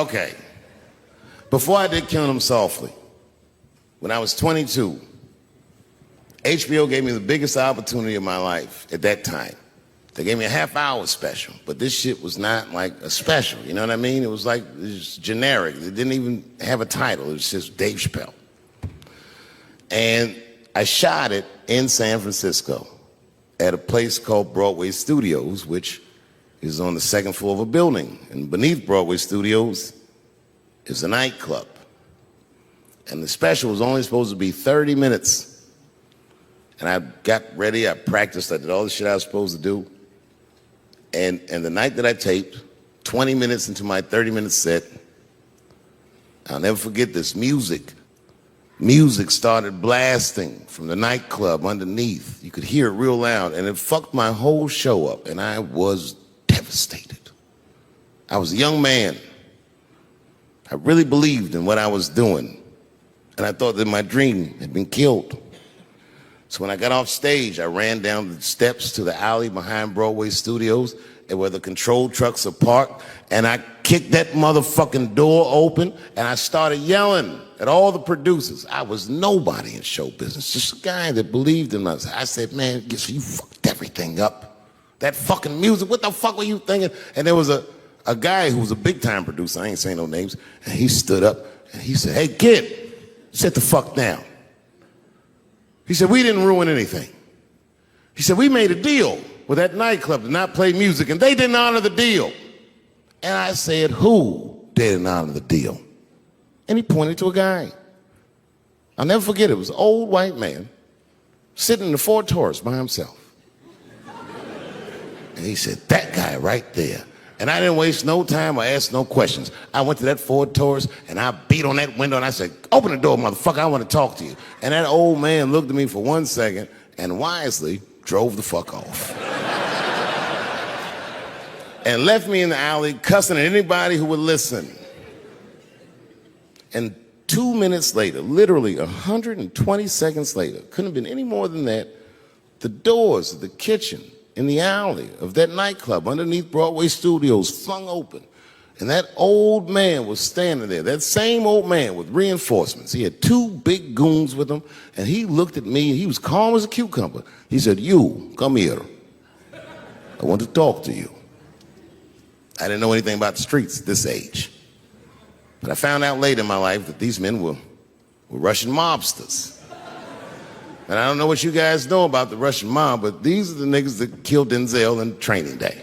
Okay. Before I did Killing Them Softly, when I was 22, HBO gave me the biggest opportunity of my life at that time. They gave me a half-hour special, but this shit was not like a special, you know what I mean? It was like, it was generic. It didn't even have a title. It was just Dave Chappelle. And I shot it in San Francisco at a place called Broadway Studios, which is on the second floor of a building. And beneath Broadway Studios is a nightclub. And the special was only supposed to be 30 minutes. And I got ready, I practiced, I did all the shit I was supposed to do. And the night that I taped, 20 minutes into my 30-minute set, I'll never forget this, music started blasting from the nightclub underneath. You could hear it real loud, and it fucked my whole show up, and I was devastated. I was a young man. I really believed in what I was doing, and I thought that my dream had been killed. So when I got off stage, I ran down the steps to the alley behind Broadway Studios and where the control trucks are parked, and I kicked that motherfucking door open, and I started yelling at all the producers. I was nobody in show business, just a guy that believed in myself. I said, man, you fucked everything up. That fucking music, what the fuck were you thinking? And there was a guy who was a big-time producer, I ain't saying no names, and he stood up, and he said, hey, kid, sit the fuck down. He said, we didn't ruin anything. He said, we made a deal with that nightclub to not play music, and they didn't honor the deal. And I said, who didn't honor the deal? And he pointed to a guy. I'll never forget it. It was an old white man sitting in the Ford Taurus by himself. And he said, that guy right there. And I didn't waste no time or ask no questions. I went to that Ford Taurus and I beat on that window and I said, open the door, motherfucker, I want to talk to you. And that old man looked at me for 1 second and wisely drove the fuck off. And left me in the alley cussing at anybody who would listen. And 2 minutes later, literally 120 seconds later, couldn't have been any more than that, the doors of the kitchen in the alley of that nightclub underneath Broadway Studios flung open. And that old man was standing there, that same old man with reinforcements. He had 2 big goons with him, and he looked at me, and he was calm as a cucumber. He said, you, come here. I want to talk to you. I didn't know anything about the streets at this age. But I found out later in my life that these men were Russian mobsters. And I don't know what you guys know about the Russian mob, but these are the niggas that killed Denzel in Training Day.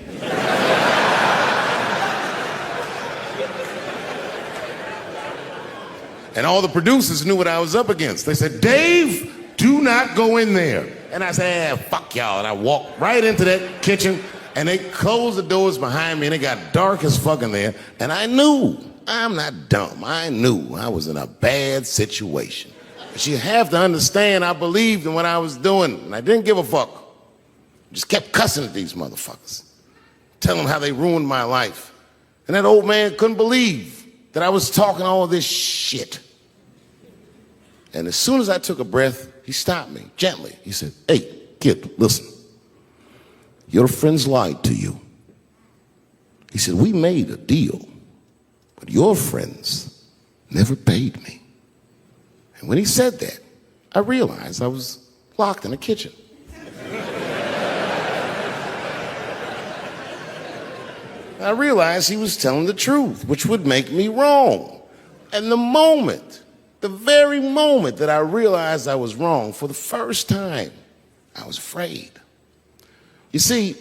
And all the producers knew what I was up against. They said, Dave, do not go in there. And I said, fuck y'all. And I walked right into that kitchen, and they closed the doors behind me, and it got dark as fuck in there. And I knew, I'm not dumb, I knew I was in a bad situation. But you have to understand, I believed in what I was doing, and I didn't give a fuck. I just kept cussing at these motherfuckers, telling them how they ruined my life. And that old man couldn't believe that I was talking all this shit. And as soon as I took a breath, he stopped me gently. He said, hey, kid, listen. Your friends lied to you. He said, we made a deal, but your friends never paid me. And when he said that, I realized I was locked in a kitchen. I realized he was telling the truth, which would make me wrong. And the very moment that I realized I was wrong, for the first time, I was afraid. You see,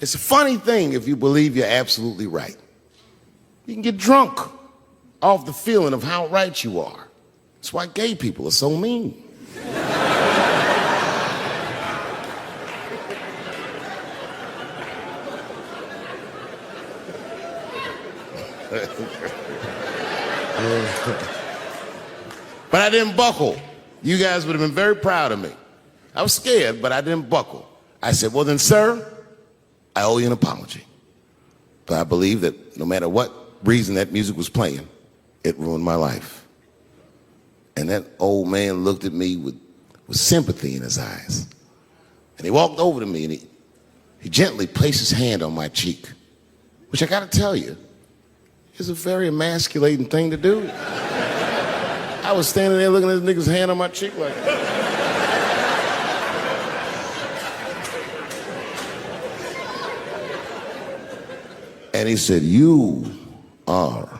it's a funny thing if you believe you're absolutely right. You can get drunk off the feeling of how right you are. That's why gay people are so mean. But I didn't buckle. You guys would have been very proud of me. I was scared, but I didn't buckle. I said, well then, sir, I owe you an apology. But I believe that no matter what reason that music was playing, it ruined my life. And that old man looked at me with sympathy in his eyes. And he walked over to me and he gently placed his hand on my cheek, which I gotta tell you, is a very emasculating thing to do. I was standing there looking at this nigga's hand on my cheek like that. And he said, "You are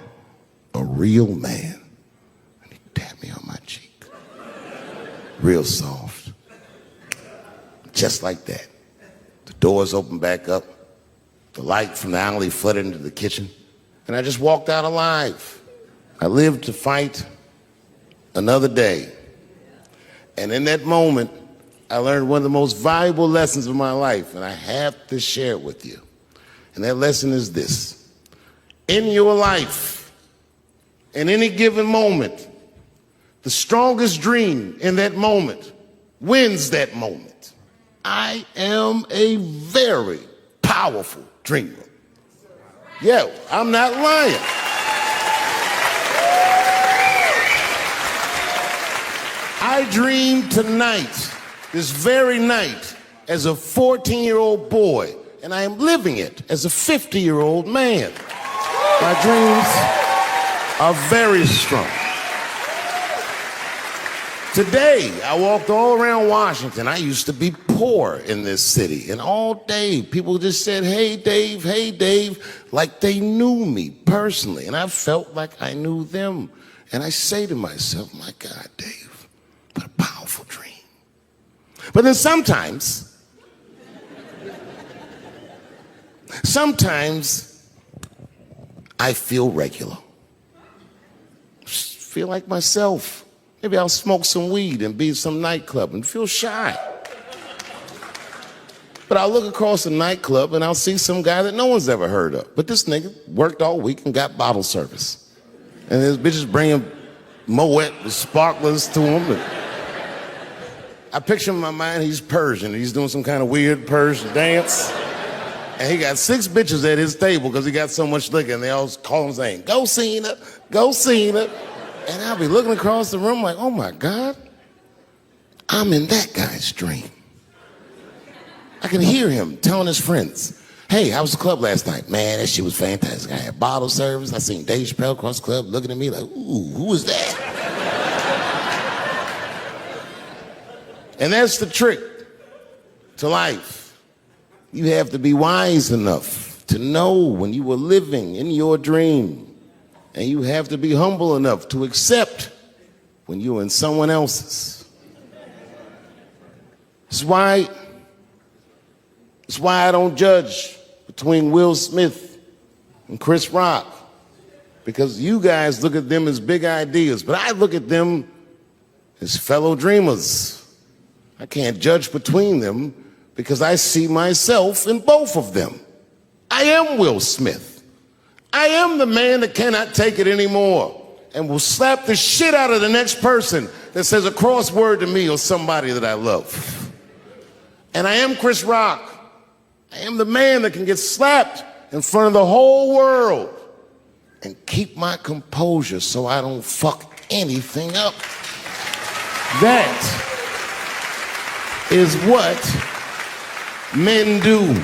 a real man." And he tapped me on my cheek. Real soft. Just like that. The doors opened back up. The light from the alley flooded into the kitchen. And I just walked out alive. I lived to fight another day. And in that moment, I learned one of the most valuable lessons of my life, and I have to share it with you. And that lesson is this. In your life, in any given moment, the strongest dream in that moment wins that moment. I am a very powerful dreamer. Yeah, I'm not lying. I dreamed tonight, this very night, as a 14-year-old boy, and I am living it as a 50-year-old man. My dreams are very strong. Today, I walked all around Washington. I used to be poor in this city, and all day people just said, hey, Dave, like they knew me personally, and I felt like I knew them. And I say to myself, my God, Dave, what a powerful dream. But then sometimes I feel regular. Just feel like myself. Maybe I'll smoke some weed and be in some nightclub and feel shy. But I'll look across the nightclub and I'll see some guy that no one's ever heard of. But this nigga worked all week and got bottle service. And there's bitches bringing Moet with sparklers to him. I picture in my mind he's Persian. He's doing some kind of weird Persian dance. And he got 6 bitches at his table because he got so much liquor, and they all call him saying, "Go Cena, go Cena." And I'll be looking across the room like, oh my God, I'm in that guy's dream. I can hear him telling his friends, hey, how was the club last night? Man, that shit was fantastic. I had bottle service. I seen Dave Chappelle across the club looking at me like, ooh, who was that? And that's the trick to life. You have to be wise enough to know when you were living in your dream. And you have to be humble enough to accept when you're in someone else's. It's why I don't judge between Will Smith and Chris Rock. Because you guys look at them as big ideas, but I look at them as fellow dreamers. I can't judge between them because I see myself in both of them. I am Will Smith. I am the man that cannot take it anymore and will slap the shit out of the next person that says a crossword to me or somebody that I love. And I am Chris Rock. I am the man that can get slapped in front of the whole world and keep my composure so I don't fuck anything up. That is what men do.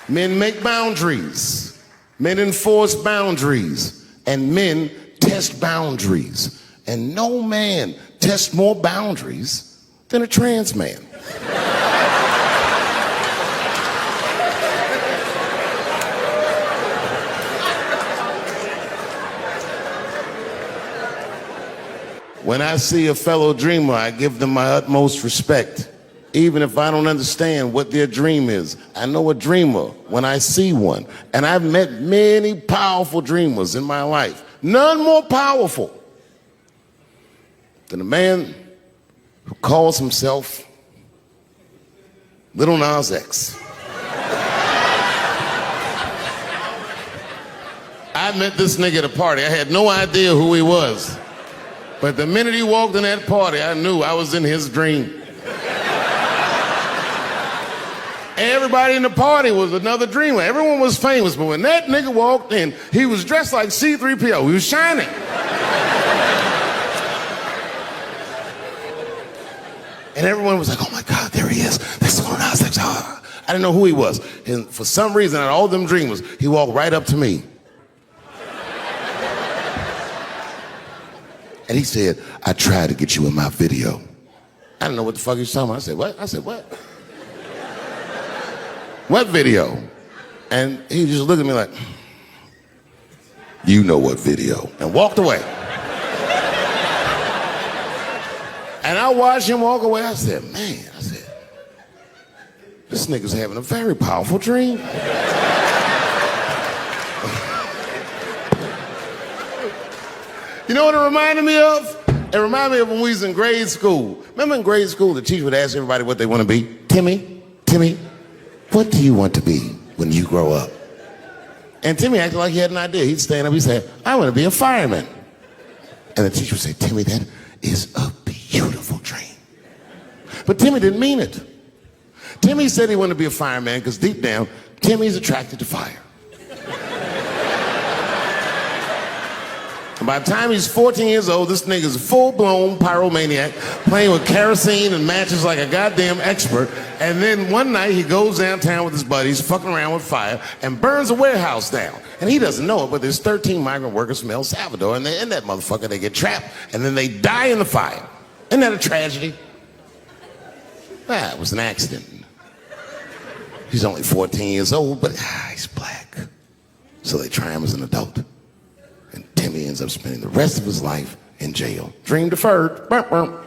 Men make boundaries. Men enforce boundaries, and men test boundaries. And no man tests more boundaries than a trans man. When I see a fellow dreamer, I give them my utmost respect. Even if I don't understand what their dream is, I know a dreamer when I see one. And I've met many powerful dreamers in my life. None more powerful than a man who calls himself Little Nas X. I met this nigga at a party. I had no idea who he was. But the minute he walked in that party, I knew I was in his dream. Everybody in the party was another dreamer. Everyone was famous, but when that nigga walked in, he was dressed like C-3PO. He was shining. And everyone was like, oh my God, there he is. That's the one I was like, I didn't know who he was. And for some reason, out of all them dreamers, he walked right up to me. And he said, I tried to get you in my video. I don't know what the fuck he was talking about. I said, what? I said, what? What video? And he just looked at me like, you know what video, and walked away. And I watched him walk away. I said, man, this nigga's having a very powerful dream. You know what it reminded me of? It reminded me of when we was in grade school. Remember in grade school, the teacher would ask everybody what they want to be? Timmy, what do you want to be when you grow up? And Timmy acted like he had an idea. He'd stand up, he'd say, I want to be a fireman. And the teacher would say, Timmy, that is a beautiful dream. But Timmy didn't mean it. Timmy said he wanted to be a fireman because deep down, Timmy's attracted to fire. And by the time he's 14 years old, this nigga's a full-blown pyromaniac, playing with kerosene and matches like a goddamn expert. And then one night he goes downtown with his buddies, fucking around with fire, and burns a warehouse down. And he doesn't know it, but there's 13 migrant workers from El Salvador, and they're in that motherfucker. They get trapped, and then they die in the fire. Isn't that a tragedy? Well, it was an accident. He's only 14 years old, but he's black. So they try him as an adult. And Timmy ends up spending the rest of his life in jail. Dream deferred. Burp, burp.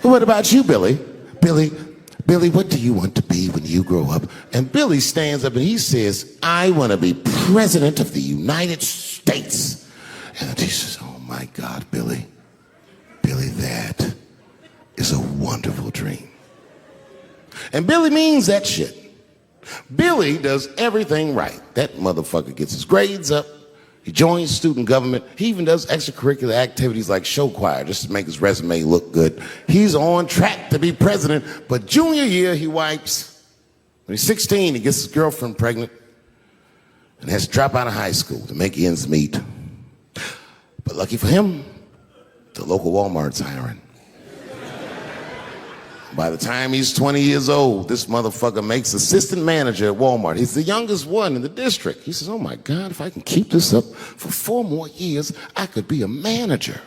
What about you, Billy? Billy, what do you want to be when you grow up? And Billy stands up and he says, I want to be president of the United States. And the teacher says, oh my God, Billy, that is a wonderful dream. And Billy means that shit. Billy does everything right. That motherfucker gets his grades up. He joins student government. He even does extracurricular activities like show choir just to make his resume look good. He's on track to be president, but junior year he wipes. When he's 16, he gets his girlfriend pregnant and has to drop out of high school to make ends meet. But lucky for him, the local Walmart's hiring. By the time he's 20 years old, this motherfucker makes assistant manager at Walmart. He's the youngest one in the district. He says, oh my God, if I can keep this up for 4 more years, I could be a manager.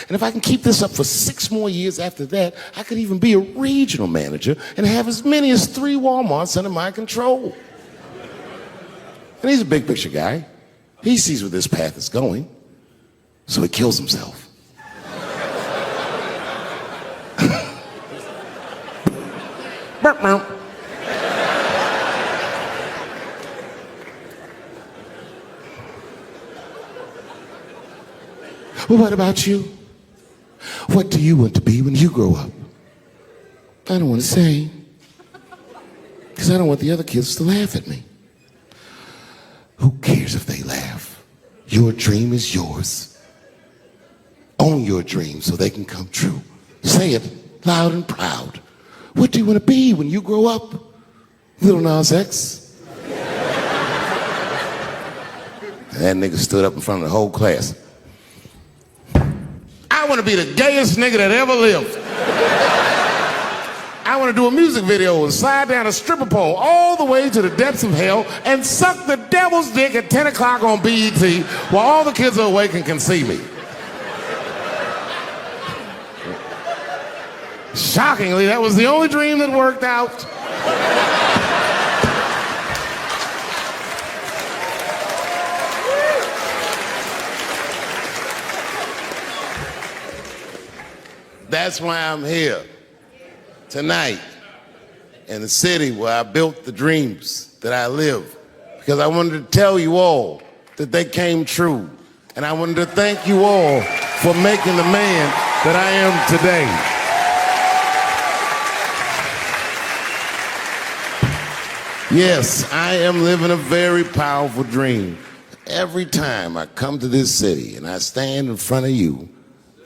And if I can keep this up for 6 more years after that, I could even be a regional manager and have as many as 3 Walmarts under my control. And he's a big picture guy. He sees where this path is going, so he kills himself. Well, what about you? What do you want to be when you grow up? I don't want to say, because I don't want the other kids to laugh at me. Who cares if they laugh? Your dream is yours. Own your dream so they can come true. Say it loud and proud. What do you want to be when you grow up? Little Nas X. That nigga stood up in front of the whole class. I want to be the gayest nigga that ever lived. I want to do a music video and slide down a stripper pole all the way to the depths of hell and suck the devil's dick at 10 o'clock on BET while all the kids are awake and can see me. Shockingly, that was the only dream that worked out. That's why I'm here tonight in the city where I built the dreams that I live. Because I wanted to tell you all that they came true. And I wanted to thank you all for making the man that I am today. Yes, I am living a very powerful dream. Every time I come to this city and I stand in front of you,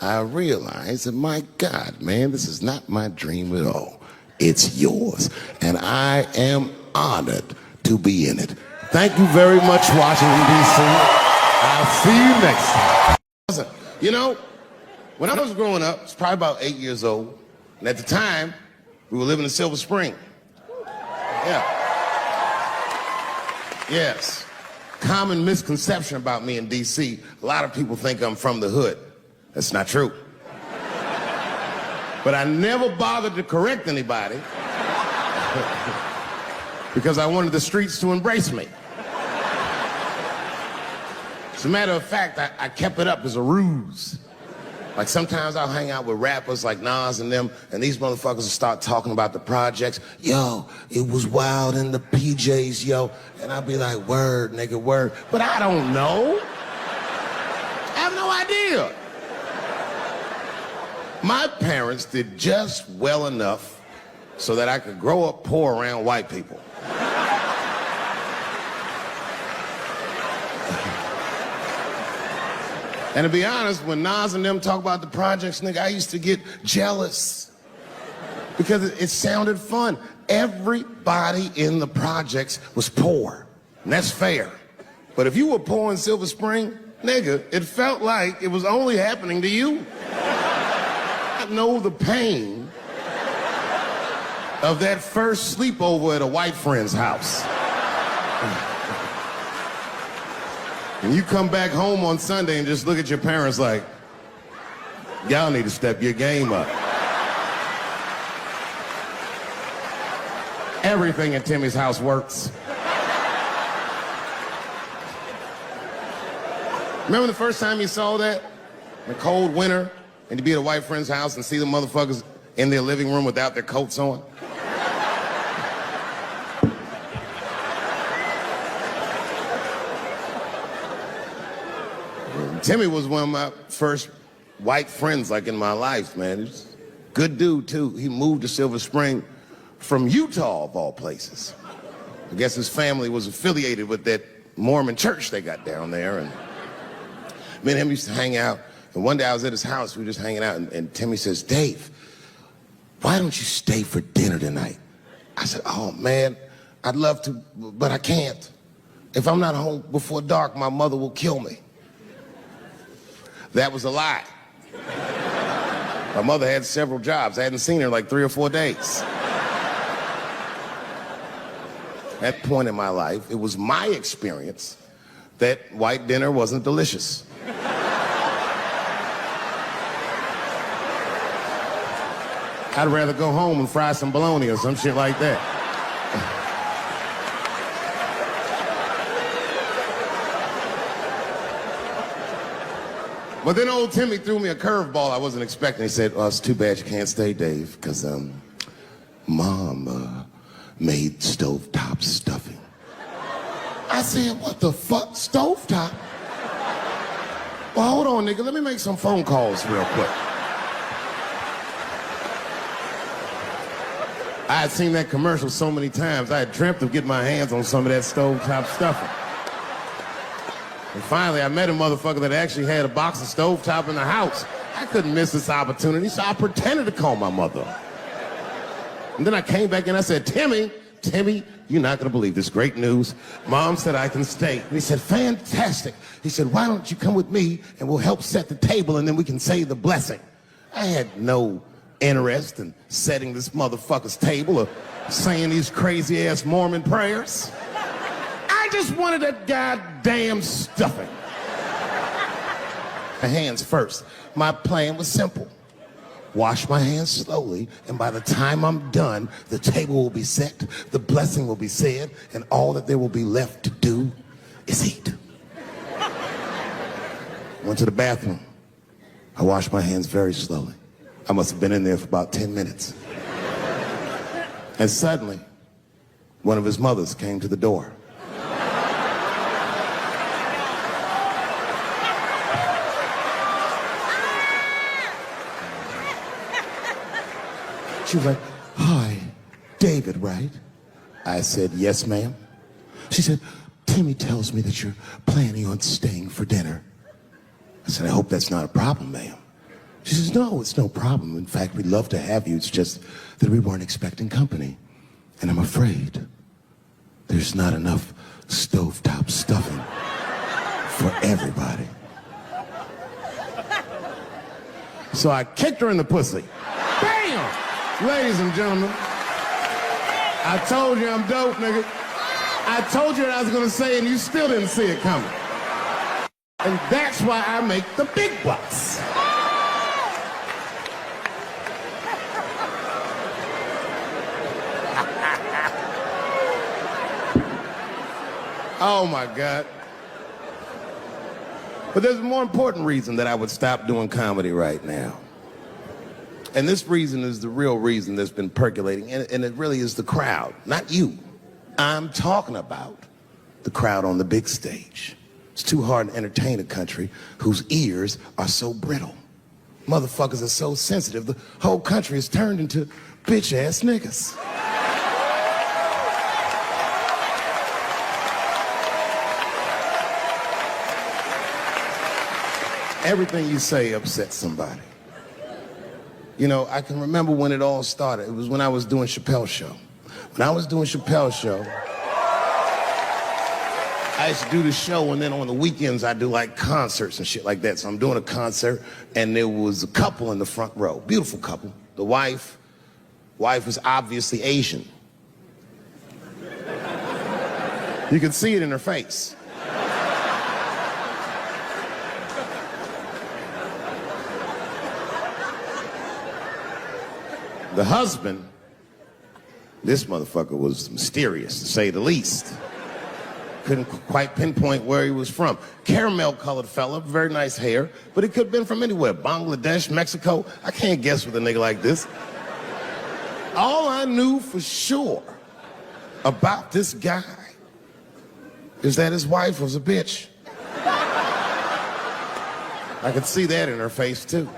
I realize that, my God, man, this is not my dream at all. It's yours. And I am honored to be in it. Thank you very much, Washington, D.C. I'll see you next time. Listen, you know, when I was growing up, I was probably about 8 years old. And at the time, we were living in Silver Spring. Yeah. Yes. Common misconception about me in D.C. A lot of people think I'm from the hood. That's not true. But I never bothered to correct anybody because I wanted the streets to embrace me. As a matter of fact, I kept it up as a ruse. Like sometimes I'll hang out with rappers like Nas and them, and these motherfuckers will start talking about the projects. Yo, it was wild in the PJs, yo. And I'll be like, word, nigga, word. But I don't know. I have no idea. My parents did just well enough so that I could grow up poor around white people. And to be honest, when Nas and them talk about the projects, nigga, I used to get jealous because it sounded fun. Everybody in the projects was poor, and that's fair. But if you were poor in Silver Spring, nigga, it felt like it was only happening to you. I know the pain of that first sleepover at a white friend's house. And you come back home on Sunday and just look at your parents like, y'all need to step your game up. Everything in Timmy's house works. Remember the first time you saw that? In a cold winter, and you'd be at a white friend's house and see the motherfuckers in their living room without their coats on? Timmy was one of my first white friends, like, in my life, man. He's a good dude, too. He moved to Silver Spring from Utah, of all places. I guess his family was affiliated with that Mormon church they got down there, and me and him used to hang out. And one day I was at his house, we were just hanging out, and Timmy says, Dave, why don't you stay for dinner tonight? I said, oh, man, I'd love to, but I can't. If I'm not home before dark, my mother will kill me. That was a lie. My mother had several jobs. I hadn't seen her in like 3 or 4 days. At that point in my life, it was my experience that white dinner wasn't delicious. I'd rather go home and fry some bologna or some shit like that. But then old Timmy threw me a curveball I wasn't expecting. He said, well, it's too bad you can't stay, Dave, because Mom made stovetop stuffing. I said, what the fuck, stovetop? Well, hold on, nigga, let me make some phone calls real quick. I had seen that commercial so many times, I had dreamt of getting my hands on some of that stovetop stuffing. And finally, I met a motherfucker that actually had a box of stovetop in the house. I couldn't miss this opportunity, so I pretended to call my mother. And then I came back and I said, Timmy, you're not gonna believe this great news. Mom said I can stay. And he said, fantastic. He said, why don't you come with me and we'll help set the table and then we can say the blessing. I had no interest in setting this motherfucker's table or saying these crazy ass Mormon prayers. I just wanted that goddamn stuffing. My hands first. My plan was simple. Wash my hands slowly, and by the time I'm done, the table will be set, the blessing will be said, and all that there will be left to do is eat. Went to the bathroom. I washed my hands very slowly. I must have been in there for about 10 minutes. And suddenly, one of his mothers came to the door. She was like, hi, David, right? I said, yes, ma'am. She said, Timmy tells me that you're planning on staying for dinner. I said, I hope that's not a problem, ma'am. She says, no, it's no problem. In fact, we'd love to have you. It's just that we weren't expecting company. And I'm afraid there's not enough stovetop stuffing for everybody. So I kicked her in the pussy. Bam! Ladies and gentlemen, I told you I'm dope, nigga. I told you what I was going to say, and you still didn't see it coming. And that's why I make the big bucks. Oh, my God. But there's a more important reason that I would stop doing comedy right now. And this reason is the real reason that's been percolating, and it really is the crowd, not you. I'm talking about the crowd on the big stage. It's too hard to entertain a country whose ears are so brittle. Motherfuckers are so sensitive, the whole country is turned into bitch-ass niggas. Everything you say upsets somebody. You know, I can remember when it all started. It was when I was doing Chappelle's show. When I was doing Chappelle's show, I used to do the show, and then on the weekends I do like concerts and shit like that. So I'm doing a concert, and there was a couple in the front row, beautiful couple. The wife was obviously Asian. You could see it in her face. The husband, this motherfucker was mysterious, to say the least. Couldn't quite pinpoint where he was from. Caramel-colored fella, very nice hair, but it could have been from anywhere. Bangladesh, Mexico. I can't guess with a nigga like this. All I knew for sure about this guy is that his wife was a bitch. I could see that in her face, too.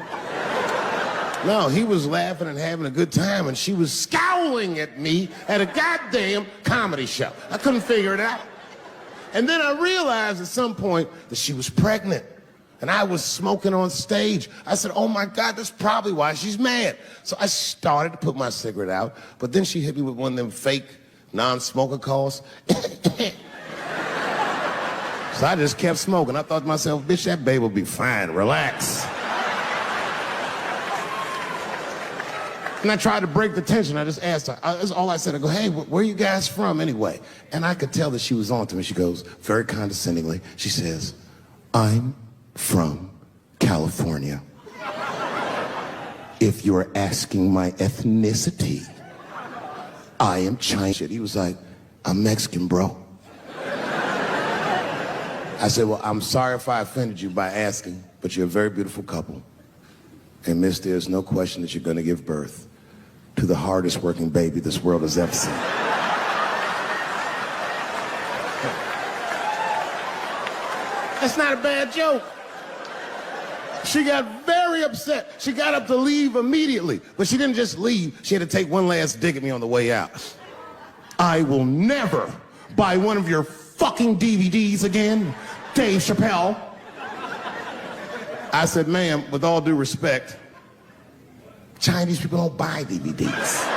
No, he was laughing and having a good time, and she was scowling at me at a goddamn comedy show. I couldn't figure it out. And then I realized at some point that she was pregnant, and I was smoking on stage. I said, oh my God, that's probably why she's mad. So I started to put my cigarette out, but then she hit me with one of them fake non-smoker calls. So I just kept smoking. I thought to myself, bitch, that baby will be fine, relax. And I tried to break the tension. I just asked her. That's all I said. I go, hey, where are you guys from anyway? And I could tell that she was on to me. She goes, very condescendingly, she says, I'm from California. If you're asking my ethnicity, I am Chinese. He was like, I'm Mexican, bro. I said, well, I'm sorry if I offended you by asking, but you're a very beautiful couple. And miss, there's no question that you're going to give birth to the hardest working baby this world has ever seen. That's not a bad joke. She got very upset. She got up to leave immediately, but she didn't just leave. She had to take one last dig at me on the way out. I will never buy one of your fucking DVDs again, Dave Chappelle. I said, ma'am, with all due respect, Chinese people don't buy DVDs.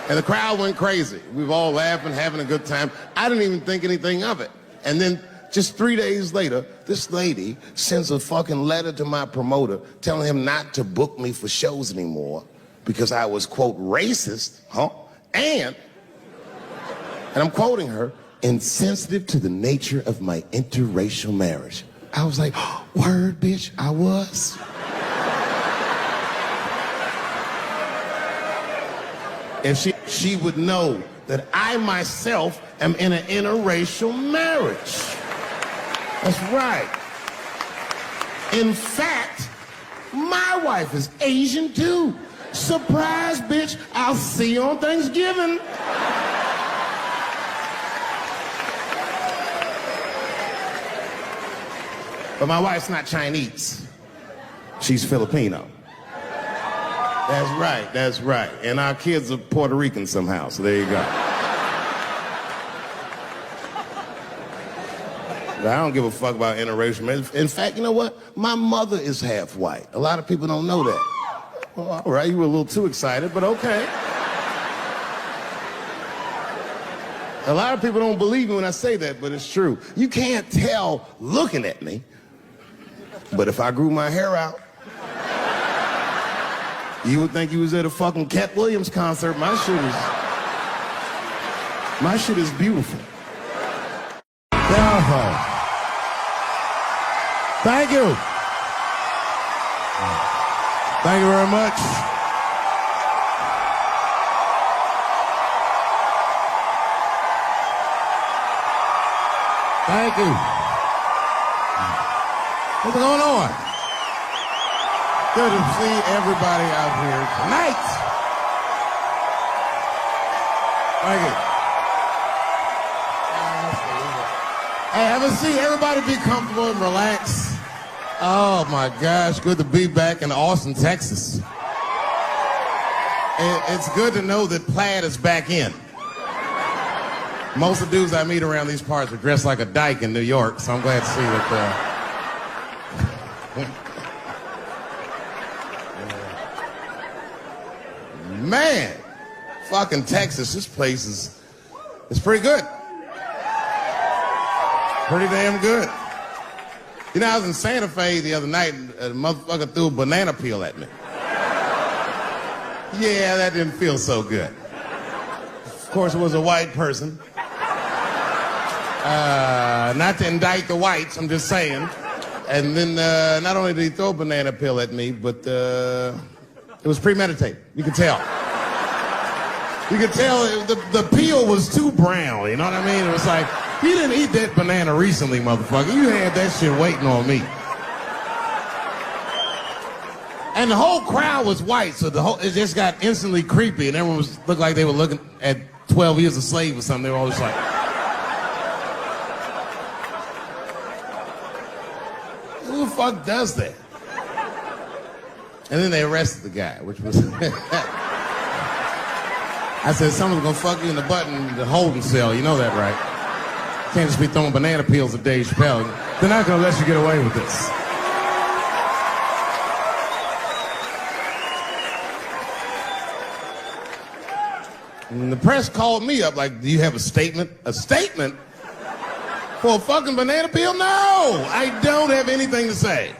And the crowd went crazy. We were all laughing, having a good time. I didn't even think anything of it. And then just 3 days later, this lady sends a fucking letter to my promoter telling him not to book me for shows anymore because I was, quote, racist, and I'm quoting her, insensitive to the nature of my interracial marriage. I was like, word, bitch, I was. If she would know that I myself am in an interracial marriage. That's right. In fact, my wife is Asian too. Surprise, bitch, I'll see you on Thanksgiving. But my wife's not Chinese. She's Filipino. That's right, that's right. And our kids are Puerto Rican somehow, so there you go. But I don't give a fuck about interracial marriage. In fact, you know what? My mother is half white. A lot of people don't know that. Well, all right, you were a little too excited, but okay. A lot of people don't believe me when I say that, but it's true. You can't tell looking at me, but if I grew my hair out, You would think you was at a fucking Cat Williams concert. My shit is beautiful. Thank you. Thank you very much. Thank you. What's going on? Good to see everybody out here tonight. Thank you. Hey, have a seat. Everybody be comfortable and relax. Oh my gosh, good to be back in Austin, Texas. It's good to know that plaid is back in. Most of the dudes I meet around these parts are dressed like a dyke in New York, so I'm glad to see that. Man, fucking Texas, this place is pretty good. Pretty damn good. You know, I was in Santa Fe the other night and a motherfucker threw a banana peel at me. Yeah, that didn't feel so good. Of course, it was a white person. Not to indict the whites, I'm just saying. And then not only did he throw a banana peel at me, but it was premeditated. You could tell. You could tell the peel was too brown, you know what I mean? It was like, you didn't eat that banana recently, motherfucker. You had that shit waiting on me. And the whole crowd was white, so it just got instantly creepy, and everyone looked like they were looking at 12 Years a Slave or something. They were all just like... Who the fuck does that? And then they arrested the guy, which was... I said, someone's gonna fuck you in the butt in the holding cell. You know that, right? You can't just be throwing banana peels at Dave Chappelle. They're not gonna let you get away with this. And the press called me up like, do you have a statement? A statement? For a fucking banana peel? No! I don't have anything to say.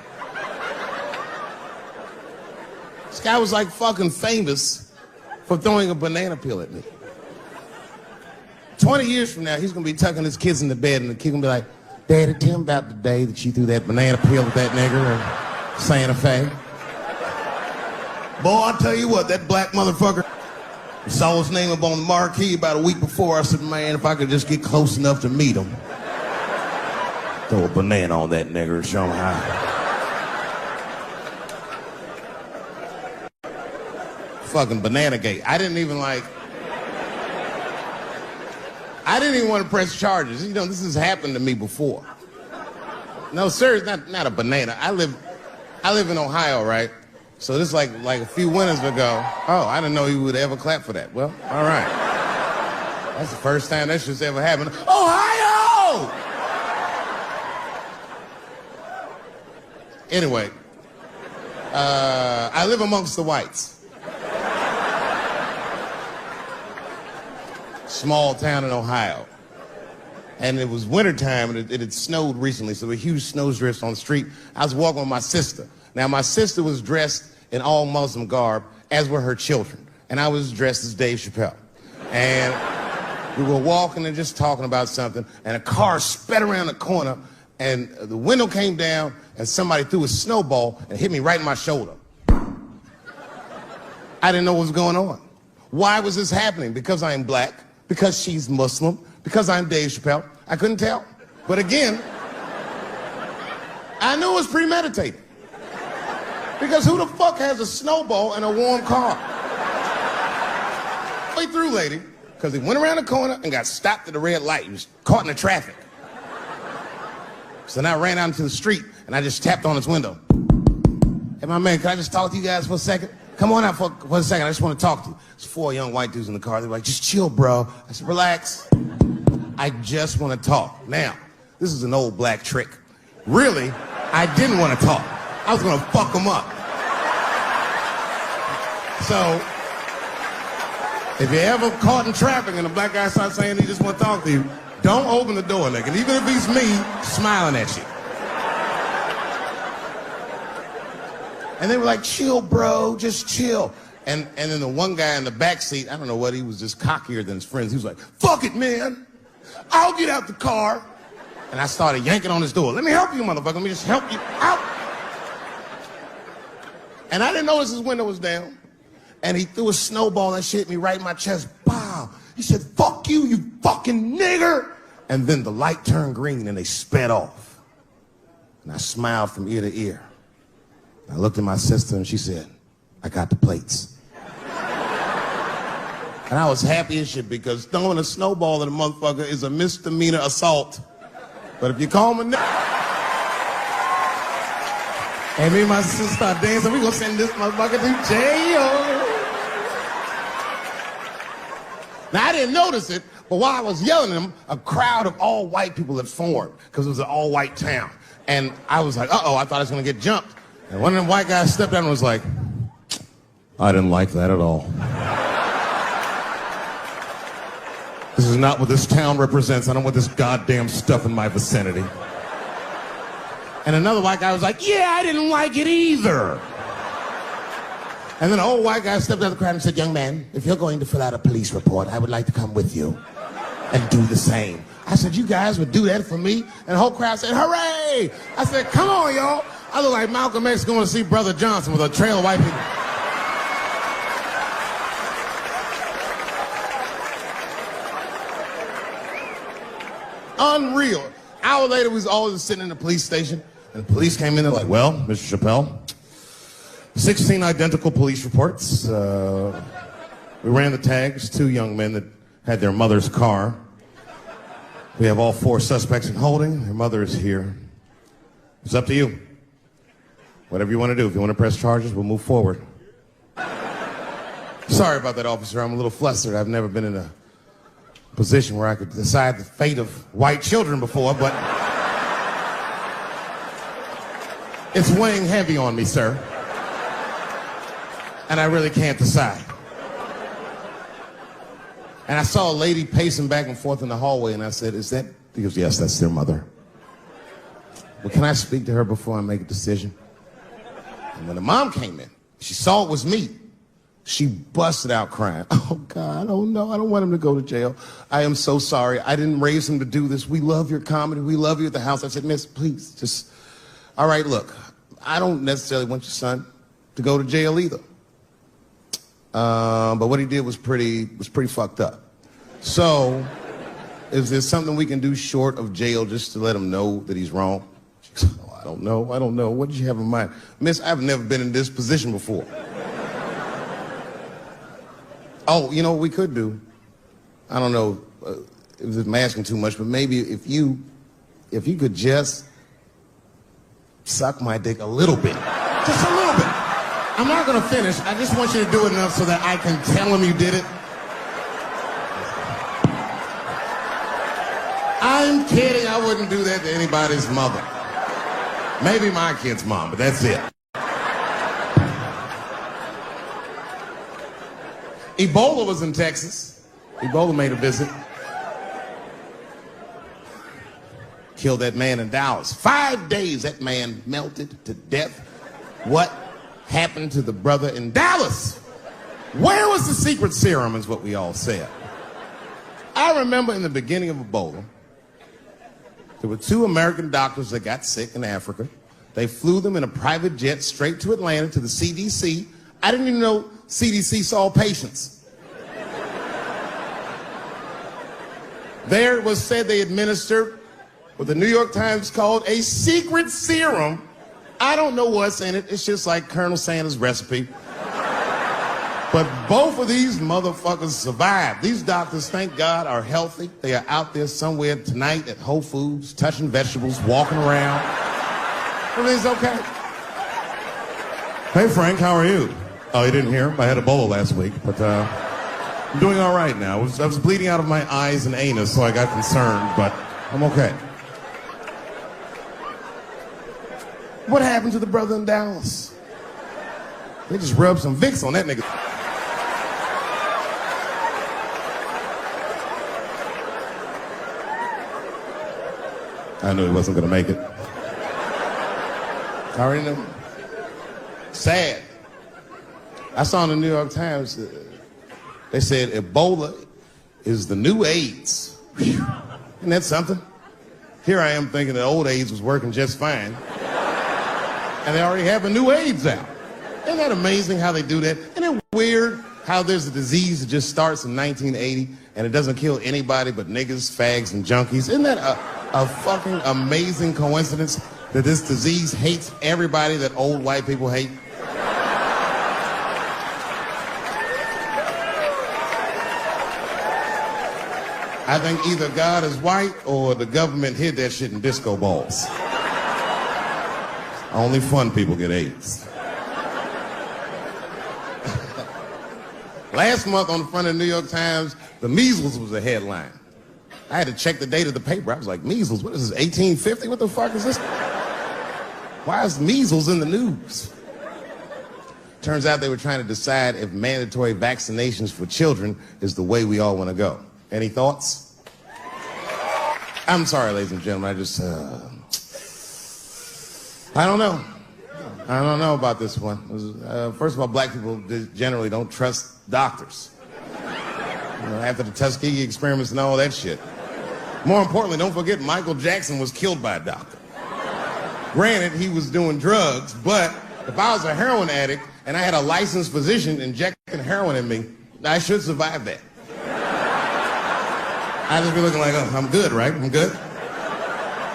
This guy was like fucking famous for throwing a banana peel at me. 20 years from now, he's gonna be tucking his kids in the bed and the kid gonna be like, Daddy, tell him about the day that you threw that banana peel at that nigger in Santa Fe. Boy, I'll tell you what, that black motherfucker saw his name up on the marquee about a week before. I said, man, if I could just get close enough to meet him, throw a banana on that nigger and show him how. Fucking banana gate. I didn't even want to press charges. You know, this has happened to me before. No, sir, it's not a banana. I live in Ohio, right? So this is like a few winters ago. Oh, I didn't know you would ever clap for that. Well, all right. That's the first time that shit's ever happened. Ohio! Anyway, I live amongst the whites. Small town in Ohio. And it was wintertime and it had snowed recently, so there were huge snowdrifts on the street. I was walking with my sister. Now, my sister was dressed in all Muslim garb, as were her children. And I was dressed as Dave Chappelle. And we were walking and just talking about something, and a car sped around the corner, and the window came down, and somebody threw a snowball and hit me right in my shoulder. I didn't know what was going on. Why was this happening? Because I'm black, because she's Muslim, because I'm Dave Chappelle. I couldn't tell. But again, I knew it was premeditated. Because who the fuck has a snowball in a warm car? Way through, lady. Because he went around the corner and got stopped at the red light. He was caught in the traffic. So then I ran out into the street and I just tapped on his window. Hey, my man, can I just talk to you guys for a second? Come on out for a second. I just want to talk to you. There's 4 young white dudes in the car. They were like, just chill, bro. I said, relax. I just want to talk. Now, this is an old black trick. Really, I didn't want to talk. I was going to fuck them up. So, if you're ever caught in traffic and a black guy starts saying he just want to talk to you, don't open the door, nigga. Even if he's me, smiling at you. And they were like, chill, bro, just chill. And then the one guy in the back seat, I don't know what, he was just cockier than his friends. He was like, fuck it, man. I'll get out the car. And I started yanking on his door. Let me help you, motherfucker. Let me just help you out. And I didn't notice his window was down. And he threw a snowball and shit hit me right in my chest. Pow. He said, fuck you, you fucking nigger. And then the light turned green and they sped off. And I smiled from ear to ear. I looked at my sister and she said, I got the plates. And I was happy as shit because throwing a snowball at a motherfucker is a misdemeanor assault. But if you call him a nigger, and me and my sister start dancing, we gonna send this motherfucker to jail. Now, I didn't notice it, but while I was yelling at him, a crowd of all white people had formed because it was an all-white town. And I was like, uh-oh, I thought I was gonna get jumped. And one of them white guys stepped out and was like, I didn't like that at all. This is not what this town represents. I don't want this goddamn stuff in my vicinity. And another white guy was like, yeah, I didn't like it either. And then an old white guy stepped out of the crowd and said, young man, if you're going to fill out a police report, I would like to come with you and do the same. I said, you guys would do that for me? And the whole crowd said, hooray! I said, come on, y'all. I look like Malcolm X going to see Brother Johnson with a trail of white people. Unreal. An hour later, we was all just sitting in the police station, and the police came in and like, well, Mr. Chappelle, 16 identical police reports. We ran the tags, 2 young men that had their mother's car. We have all 4 suspects in holding. Their mother is here. It's up to you. Whatever you want to do. If you want to press charges, we'll move forward. Sorry about that, officer. I'm a little flustered. I've never been in a position where I could decide the fate of white children before, but it's weighing heavy on me, sir. And I really can't decide. And I saw a lady pacing back and forth in the hallway, and I said, is that? He goes, yes, that's their mother. Well, can I speak to her before I make a decision? And when the mom came in, she saw it was me. She busted out crying. Oh, God, oh, no, I don't want him to go to jail. I am so sorry. I didn't raise him to do this. We love your comedy. We love you at the house. I said, miss, please, just, all right, look, I don't necessarily want your son to go to jail either. But what he did was pretty fucked up. So, is there something we can do short of jail just to let him know that he's wrong? She goes, oh, I don't know. What did you have in mind? Miss, I've never been in this position before. Oh, you know what we could do? I don't know if I'm asking too much, but maybe if you could just suck my dick a little bit. Just a little bit. I'm not going to finish. I just want you to do it enough so that I can tell him you did it. I'm kidding. I wouldn't do that to anybody's mother. Maybe my kid's mom, but that's it. Ebola was in Texas. Ebola made a visit. Killed that man in Dallas. 5 days that man melted to death. What happened to the brother in Dallas? Where was the secret serum is what we all said. I remember in the beginning of Ebola, there were 2 American doctors that got sick in Africa. They flew them in a private jet straight to Atlanta to the CDC. I didn't even know CDC saw patients. There it was said they administered what the New York Times called a secret serum. I don't know what's in it. It's just like Colonel Sanders' recipe. But both of these motherfuckers survived. These doctors, thank God, are healthy. They are out there somewhere tonight at Whole Foods, touching vegetables, walking around. Everything's okay. Hey, Frank, how are you? Oh, you didn't hear? I had Ebola last week, but I'm doing all right now. I was bleeding out of my eyes and anus, so I got concerned, but I'm okay. What happened to the brother in Dallas? They just rubbed some Vicks on that nigga. I knew he wasn't gonna make it. I already knew. Sad. I saw in the New York Times, they said Ebola is the new AIDS. Whew. Isn't that something? Here I am thinking that old AIDS was working just fine. And they already have a new AIDS out. Isn't that amazing how they do that? Isn't it weird how there's a disease that just starts in 1980 and it doesn't kill anybody but niggas, fags, and junkies? Isn't that a fucking amazing coincidence that this disease hates everybody that old white people hate? I think either God is white or the government hid that shit in disco balls. Only fun people get AIDS. Last month on the front of the New York Times, the measles was a headline. I had to check the date of the paper. I was like, measles, what is this, 1850? What the fuck is this? Why is measles in the news? Turns out they were trying to decide if mandatory vaccinations for children is the way we all want to go. Any thoughts? I'm sorry, ladies and gentlemen, I don't know. I don't know about this one. First of all, black people generally don't trust doctors. After the Tuskegee experiments and all that shit. More importantly, don't forget Michael Jackson was killed by a doctor. Granted, he was doing drugs, but if I was a heroin addict and I had a licensed physician injecting heroin in me, I should survive that. I'd just be looking like, oh, I'm good, right? I'm good?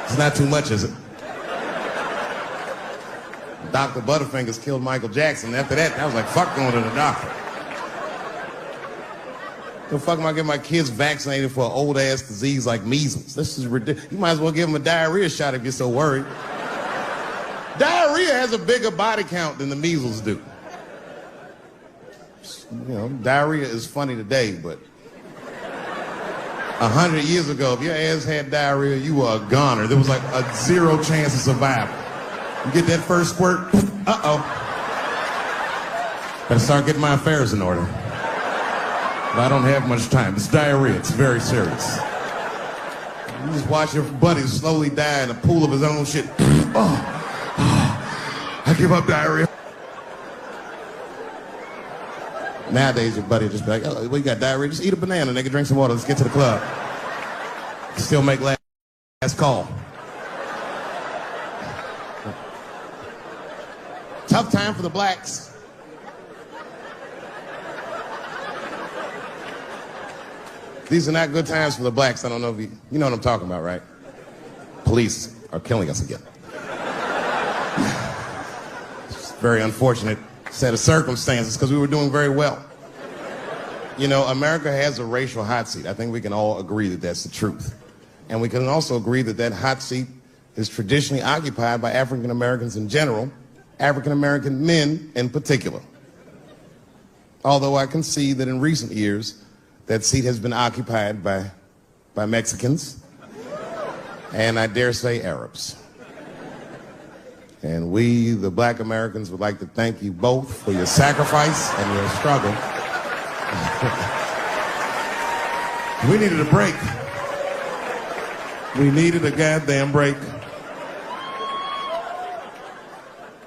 It's not too much, is it? Dr. Butterfingers killed Michael Jackson. After that, I was like, fuck going to the doctor. The fuck am I getting my kids vaccinated for an old-ass disease like measles? This is ridiculous. You might as well give them a diarrhea shot if you're so worried. Diarrhea has a bigger body count than the measles do. You know, diarrhea is funny today, but 100 years ago, if your ass had diarrhea, you were a goner. There was like a 0 chance of survival. You get that first squirt, uh-oh. Better start getting my affairs in order. But I don't have much time. It's diarrhea. It's very serious. You just watch your buddy slowly die in a pool of his own shit. I give up diarrhea. Nowadays, your buddy just be like, oh, well, you got diarrhea? Just eat a banana, nigga, drink some water, let's get to the club. Still make last call. Tough time for the blacks. These are not good times for the blacks. I don't know if you know what I'm talking about, right? Police are killing us again. It's a very unfortunate set of circumstances because we were doing very well. You know, America has a racial hot seat. I think we can all agree that that's the truth. And we can also agree that that hot seat is traditionally occupied by African Americans in general, African American men in particular. Although I can see that in recent years, that seat has been occupied by Mexicans, and I dare say Arabs. And we, the black Americans, would like to thank you both for your sacrifice and your struggle. We needed a break. We needed a goddamn break.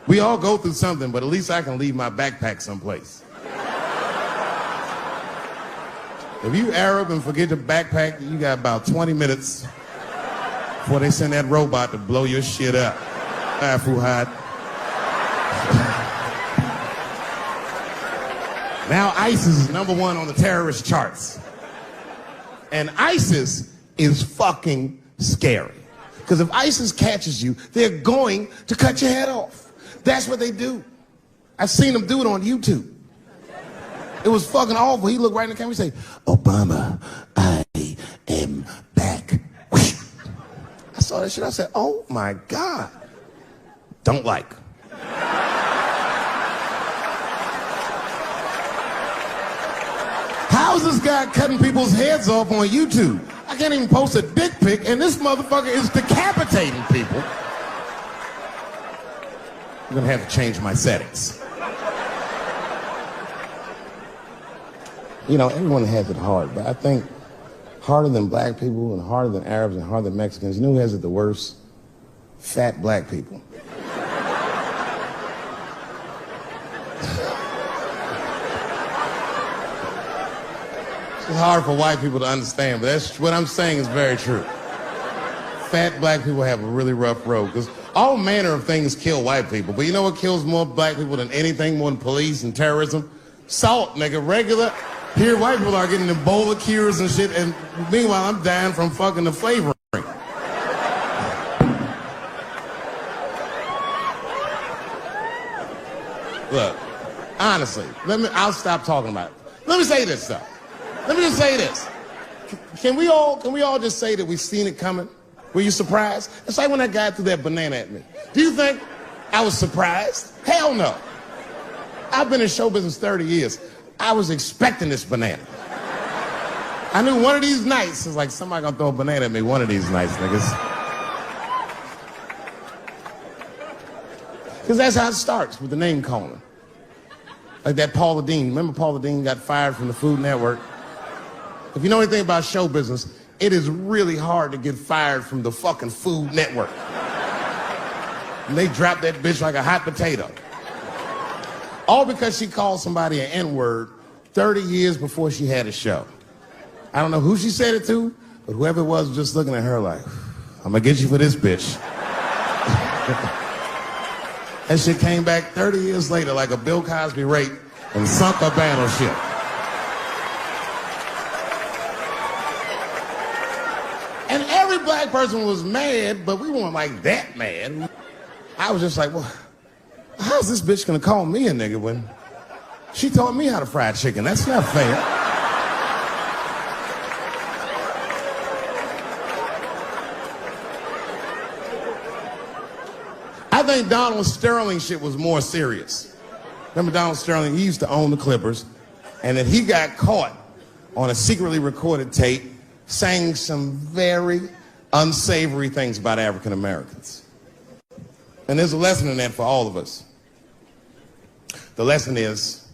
We all go through something, but at least I can leave my backpack someplace. If you Arab and forget your backpack, you got about 20 minutes before they send that robot to blow your shit up. Fuhad. Now ISIS is #1 on the terrorist charts. And ISIS is fucking scary. Because if ISIS catches you, they're going to cut your head off. That's what they do. I've seen them do it on YouTube. It was fucking awful. He looked right in the camera and say, Obama, I am back. I saw that shit. I said, oh my God. Don't like. How's this guy cutting people's heads off on YouTube? I can't even post a dick pic, and this motherfucker is decapitating people. I'm gonna have to change my settings. You know, everyone has it hard, but I think harder than black people and harder than Arabs and harder than Mexicans, you know who has it the worst? Fat black people. It's hard for white people to understand, but that's what I'm saying is very true. Fat black people have a really rough road because all manner of things kill white people. But you know what kills more black people than anything, more than police and terrorism? Salt, nigga, regular. Here, white people are getting Ebola cures and shit, and meanwhile, I'm dying from fucking the flavoring. Look, honestly, I'll stop talking about it. Let me say this, though. Let me just say this. Can we all just say that we've seen it coming? Were you surprised? It's like when that guy threw that banana at me. Do you think I was surprised? Hell no. I've been in show business 30 years. I was expecting this banana. I knew one of these nights, it's like somebody gonna throw a banana at me one of these nights, niggas. Because that's how it starts, with the name calling. Like that Paula Deen. Remember Paula Deen got fired from the Food Network? If you know anything about show business, it is really hard to get fired from the fucking Food Network. And they dropped that bitch like a hot potato. All because she called somebody an N-word 30 years before she had a show. I don't know who she said it to, but whoever it was just looking at her like, I'm gonna get you for this bitch. That shit came back 30 years later like a Bill Cosby rape and sunk a battleship. And every black person was mad, but we weren't like that mad. I was just like, well, how's this bitch gonna call me a nigga when she taught me how to fry chicken? That's not fair. I think Donald Sterling shit was more serious. Remember Donald Sterling? He used to own the Clippers, and then he got caught on a secretly recorded tape saying some very unsavory things about African Americans. And there's a lesson in that for all of us. The lesson is,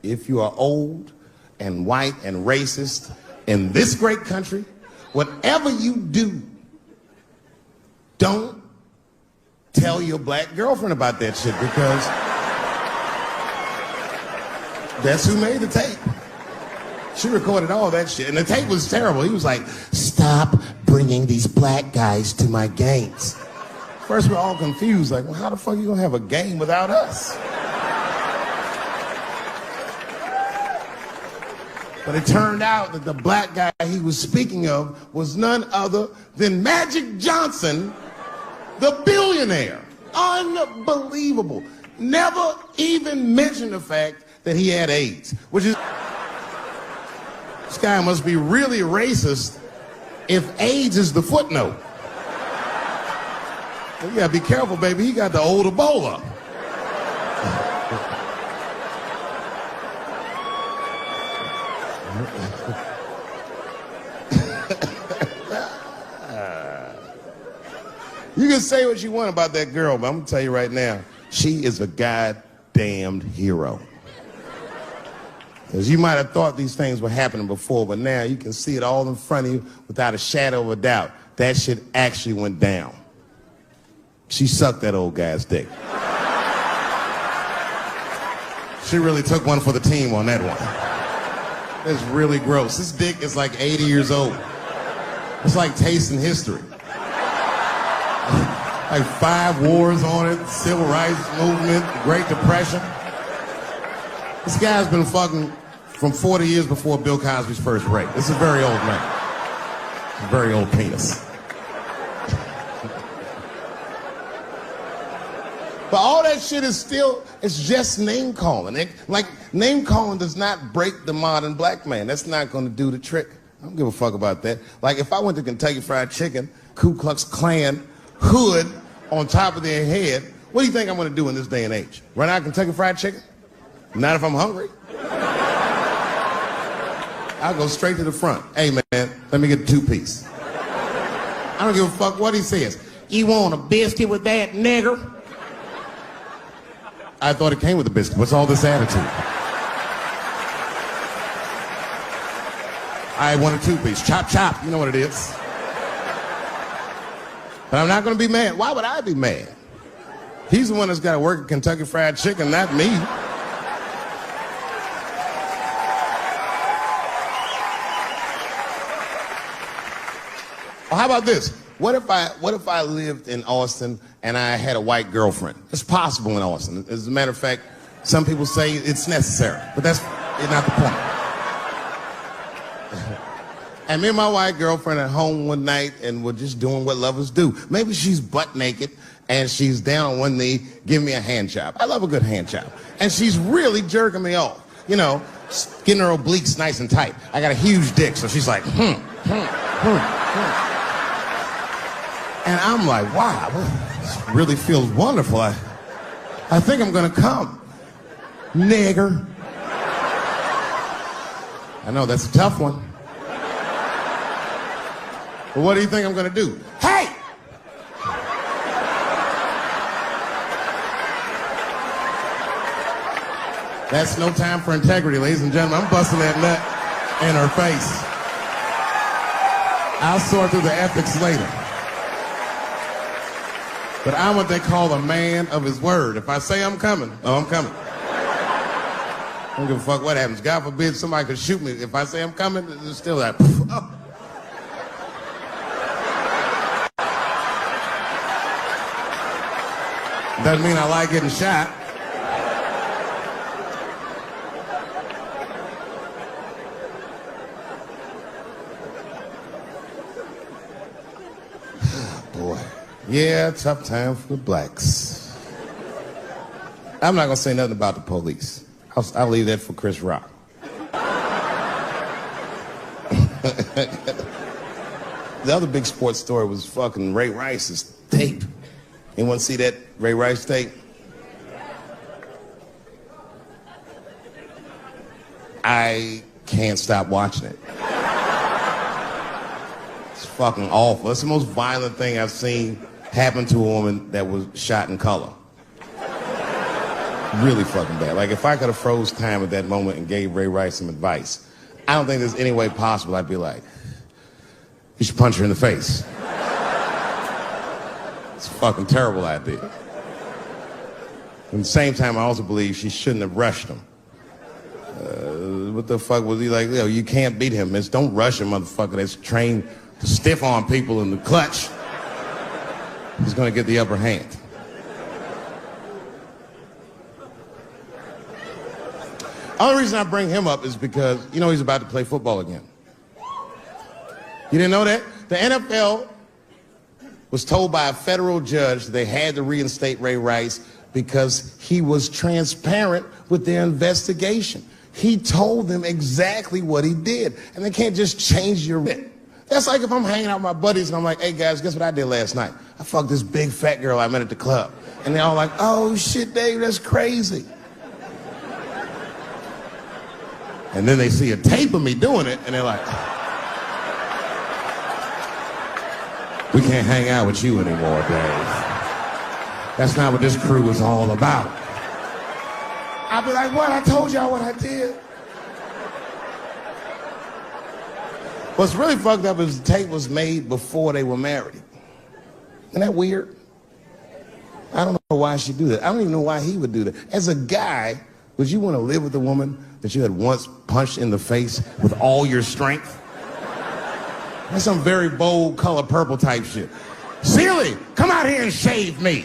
if you are old and white and racist in this great country, whatever you do, don't tell your black girlfriend about that shit, because that's who made the tape. She recorded all that shit, and the tape was terrible. He was like, stop bringing these black guys to my games. First, we're all confused, like, well, how the fuck are you gonna have a game without us? But it turned out that the black guy he was speaking of was none other than Magic Johnson, the billionaire. Unbelievable. Never even mentioned the fact that he had AIDS, which is, this guy must be really racist if AIDS is the footnote. Well, you gotta be careful, baby. He got the old Ebola. You can say what you want about that girl, but I'm gonna tell you right now, she is a goddamned hero. Because you might have thought these things were happening before, but now you can see it all in front of you without a shadow of a doubt. That shit actually went down. She sucked that old guy's dick. She really took one for the team on that one. That's really gross. This dick is like 80 years old. It's like tasting history. Like 5 wars on it, civil rights movement, Great Depression. This guy's been fucking from 40 years before Bill Cosby's first rape. This is a very old man. A very old penis. But all that shit is still, it's just name calling. Like, name calling does not break the modern black man. That's not gonna do the trick. I don't give a fuck about that. Like, if I went to Kentucky Fried Chicken, Ku Klux Klan, hood on top of their head, what do you think I'm gonna do in this day and age? Run out Kentucky Fried Chicken? Not if I'm hungry. I'll go straight to the front. Hey man, let me get a 2-piece. I don't give a fuck what he says. You want a biscuit with that, nigger? I thought it came with a biscuit. What's all this attitude? I want a 2-piece. Chop, chop. You know what it is. But I'm not going to be mad. Why would I be mad? He's the one that's got to work at Kentucky Fried Chicken, not me. Or how about this? What if I lived in Austin and I had a white girlfriend? It's possible in Austin. As a matter of fact, some people say it's necessary, but that's not the point. And me and my white girlfriend at home one night, and we're just doing what lovers do. Maybe she's butt naked and she's down on one knee, giving me a hand job. I love a good hand job. And she's really jerking me off. You know, getting her obliques nice and tight. I got a huge dick, so she's like, And I'm like, wow, this really feels wonderful. I think I'm gonna come. Nigger. I know, that's a tough one. But what do you think I'm gonna do? Hey! That's no time for integrity, ladies and gentlemen. I'm busting that nut in her face. I'll sort through the ethics later. But I'm what they call a man of his word. If I say I'm coming, I'm coming. I don't give a fuck what happens. God forbid somebody could shoot me. If I say I'm coming, it's still that. Oh. Doesn't mean I like getting shot. Boy. Yeah, tough time for the blacks. I'm not gonna say nothing about the police. I'll leave that for Chris Rock. The other big sports story was fucking Ray Rice's tape. Anyone see that Ray Rice tape? I can't stop watching it. It's fucking awful. It's the most violent thing I've seen happen to a woman that was shot in color. Really fucking bad. Like, if I could have froze time at that moment and gave Ray Rice some advice, I don't think there's any way possible I'd be like, you should punch her in the face. It's a fucking terrible idea. At the same time, I also believe she shouldn't have rushed him. What the fuck was he like? You know, you can't beat him, miss. Don't rush a motherfucker that's trained to stiff arm people in the clutch. He's gonna get the upper hand. Only reason I bring him up is because, you know, he's about to play football again. You didn't know that? The NFL was told by a federal judge they had to reinstate Ray Rice because he was transparent with their investigation. He told them exactly what he did, and they can't just change your writ. That's like if I'm hanging out with my buddies and I'm like, hey guys, guess what I did last night? I fucked this big fat girl I met at the club. And they're all like, oh shit, Dave, that's crazy. And then they see a tape of me doing it, and they're like, we can't hang out with you anymore, Dave. That's not what this crew is all about. I'll be like, what? I told y'all what I did. What's really fucked up is the tape was made before they were married. Isn't that weird? I don't know why she'd do that. I don't even know why he would do that. As a guy, would you want to live with a woman that you had once punched in the face with all your strength? That's some very bold color purple type shit. Sealy, come out here and shave me.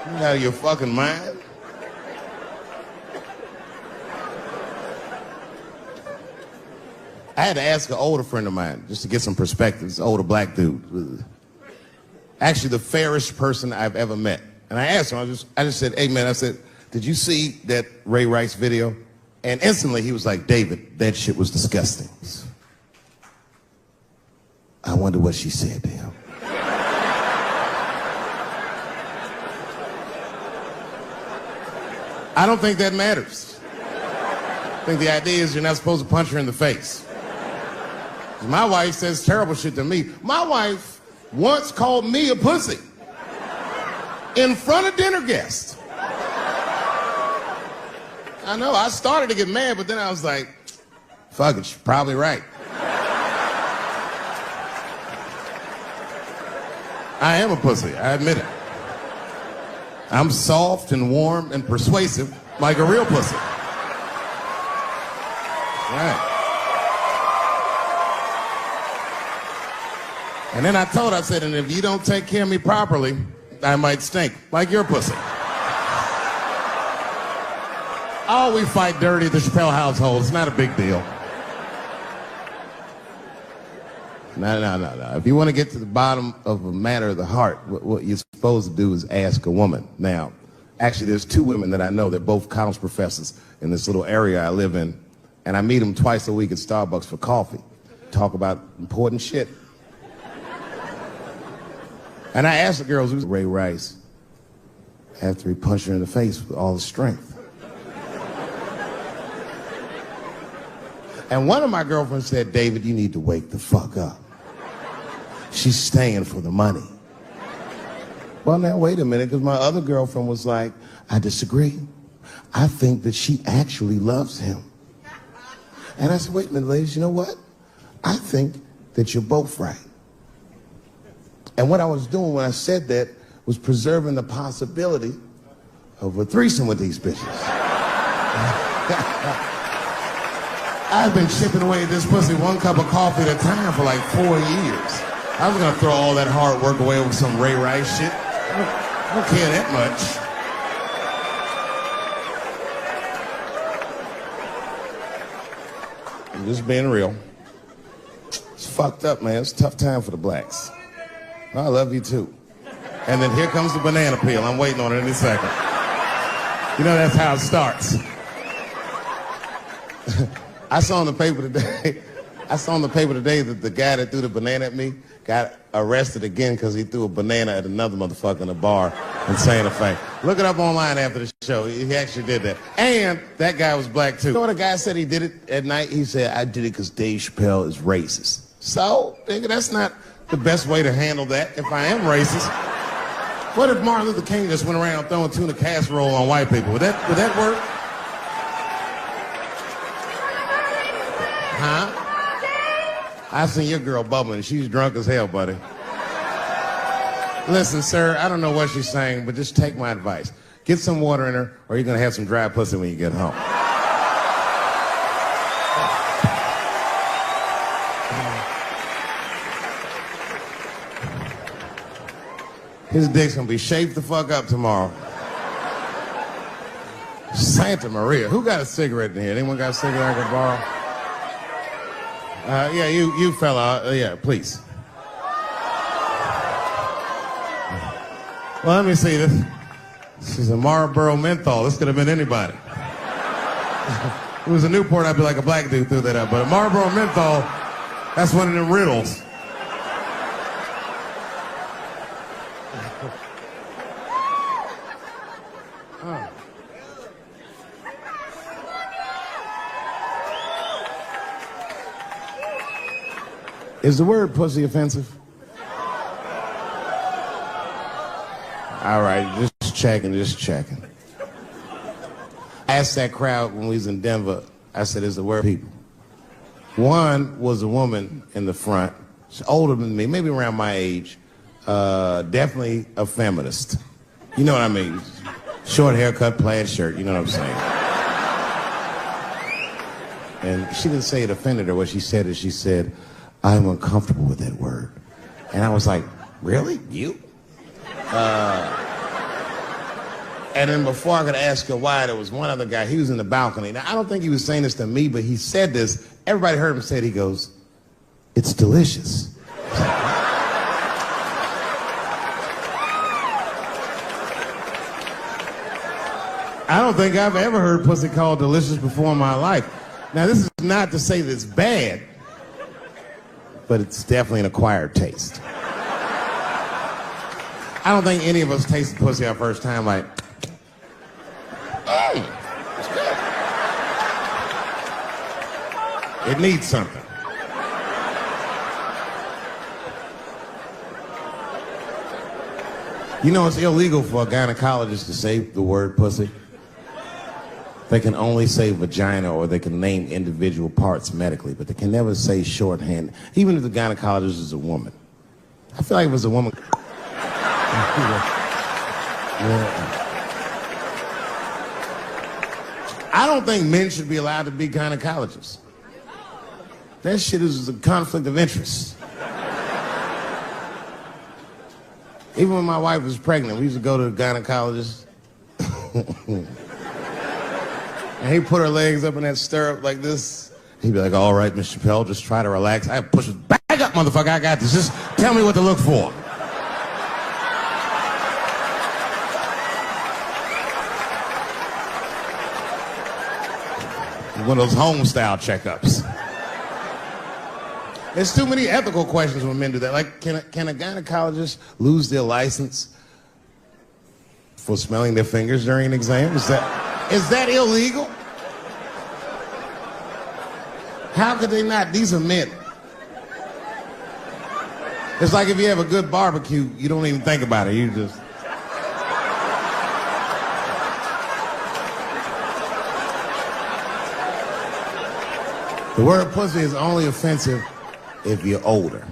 You out of your fucking mind? I had to ask an older friend of mine just to get some perspective. This older black dude. Actually, the fairest person I've ever met. And I asked him, I just said, hey man, I said, did you see that Ray Rice video? And instantly he was like, David, that shit was disgusting. I wonder what she said to him. I don't think that matters. I think the idea is you're not supposed to punch her in the face. My wife says terrible shit to me. My wife once called me a pussy in front of dinner guests. I know, I started to get mad, but then I was like, fuck it, she's probably right. I am a pussy, I admit it. I'm soft and warm and persuasive, like a real pussy. Right. And then I told her, I said, and if you don't take care of me properly, I might stink, like your pussy. Oh, we fight dirty at the Chappelle household. It's not a big deal. No. If you want to get to the bottom of a matter of the heart, what you're supposed to do is ask a woman. Now, actually, there's two women that I know. They're both college professors in this little area I live in. And I meet them twice a week at Starbucks for coffee. Talk about important shit. And I asked the girls, who's Ray Rice? After he punched her in the face with all his strength. And one of my girlfriends said, David, you need to wake the fuck up. She's staying for the money. Well, now, wait a minute, because my other girlfriend was like, I disagree. I think that she actually loves him. And I said, wait a minute, ladies, you know what? I think that you're both right. And what I was doing when I said that was preserving the possibility of a threesome with these bitches. I've been chipping away at this pussy one cup of coffee at a time for like 4 years. I was gonna throw all that hard work away with some Ray Rice shit. I don't care that much. I'm just being real. It's fucked up, man. It's a tough time for the blacks. I love you too. And then here comes the banana peel. I'm waiting on it any second. You know, that's how it starts. I saw in the paper today that the guy that threw the banana at me got arrested again because he threw a banana at another motherfucker in a bar in Santa Fe. Look it up online after the show. He actually did that. And that guy was black too. You know what a guy said he did it at night? He said, I did it because Dave Chappelle is racist. So, nigga, that's not the best way to handle that if I am racist. What if Martin Luther King just went around throwing tuna casserole on white people? Would that work? Huh? I seen your girl bubbling. She's drunk as hell, buddy. Listen, sir, I don't know what she's saying, but just take my advice. Get some water in her, or you're gonna have some dry pussy when you get home. His dick's gonna be shaped the fuck up tomorrow. Santa Maria. Who got a cigarette in here? Anyone got a cigarette I can borrow? Yeah, you fella. Yeah, please. Well, let me see this. This is a Marlboro menthol. This could have been anybody. If it was a Newport, I'd be like a black dude threw that up. But a Marlboro menthol, that's one of them riddles. Is the word pussy offensive? All right, just checking. I asked that crowd when we was in Denver, I said, is the word people? One was a woman in the front. She's older than me, maybe around my age. Definitely a feminist. You know what I mean? Short haircut, plaid shirt, you know what I'm saying? And she didn't say it offended her. What she said is she said, I'm uncomfortable with that word. And I was like, really? You? And then before I could ask her why, there was one other guy. He was in the balcony. Now, I don't think he was saying this to me, but he said this. Everybody heard him say it. He goes, it's delicious. I don't think I've ever heard pussy called delicious before in my life. Now, this is not to say that it's bad, but it's definitely an acquired taste. I don't think any of us tasted pussy our first time like, hey, it's good. It needs something. You know, it's illegal for a gynecologist to say the word pussy. They can only say vagina, or they can name individual parts medically, but they can never say shorthand, even if the gynecologist is a woman. I feel like if it was a woman. I don't think men should be allowed to be gynecologists. That shit is a conflict of interest. Even when my wife was pregnant, we used to go to the gynecologist. And he'd put her legs up in that stirrup like this. He'd be like, all right, Miss Chappelle, just try to relax. I push it back up, motherfucker, I got this. Just tell me what to look for. One of those home-style checkups. There's too many ethical questions when men do that. Like, can a gynecologist lose their license for smelling their fingers during an exam? Is that illegal? How could they not? These are men. It's like if you have a good barbecue, you don't even think about it. You just... The word pussy is only offensive if you're older.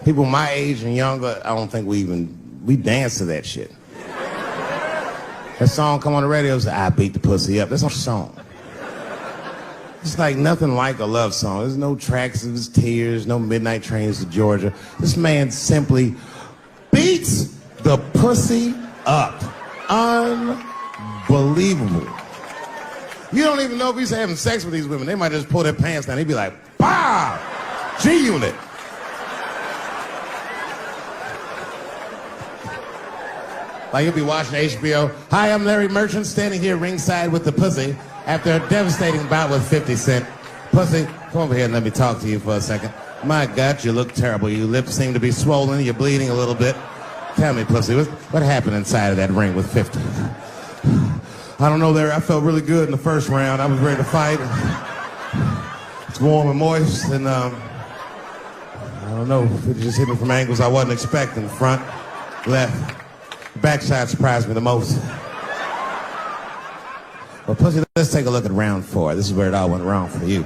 People my age and younger, I don't think we dance to that shit. That song come on the radio, say, I beat the pussy up. That's not a song. It's like nothing like a love song. There's no tracks of his tears, no midnight trains to Georgia. This man simply beats the pussy up. Unbelievable. You don't even know if he's having sex with these women. They might just pull their pants down. He'd be like, "Bah, G-Unit." Like you'll be watching HBO. Hi, I'm Larry Merchant, standing here ringside with the pussy after a devastating bout with 50 Cent. Pussy, come over here and let me talk to you for a second. My God, you look terrible. Your lips seem to be swollen. You're bleeding a little bit. Tell me, pussy, what happened inside of that ring with 50? I don't know, Larry. I felt really good in the first round. I was ready to fight. It's warm and moist, and I don't know. It just hit me from angles I wasn't expecting. Front, left, backside surprised me the most. Well, pussy, let's take a look at round 4. This is where it all went wrong for you.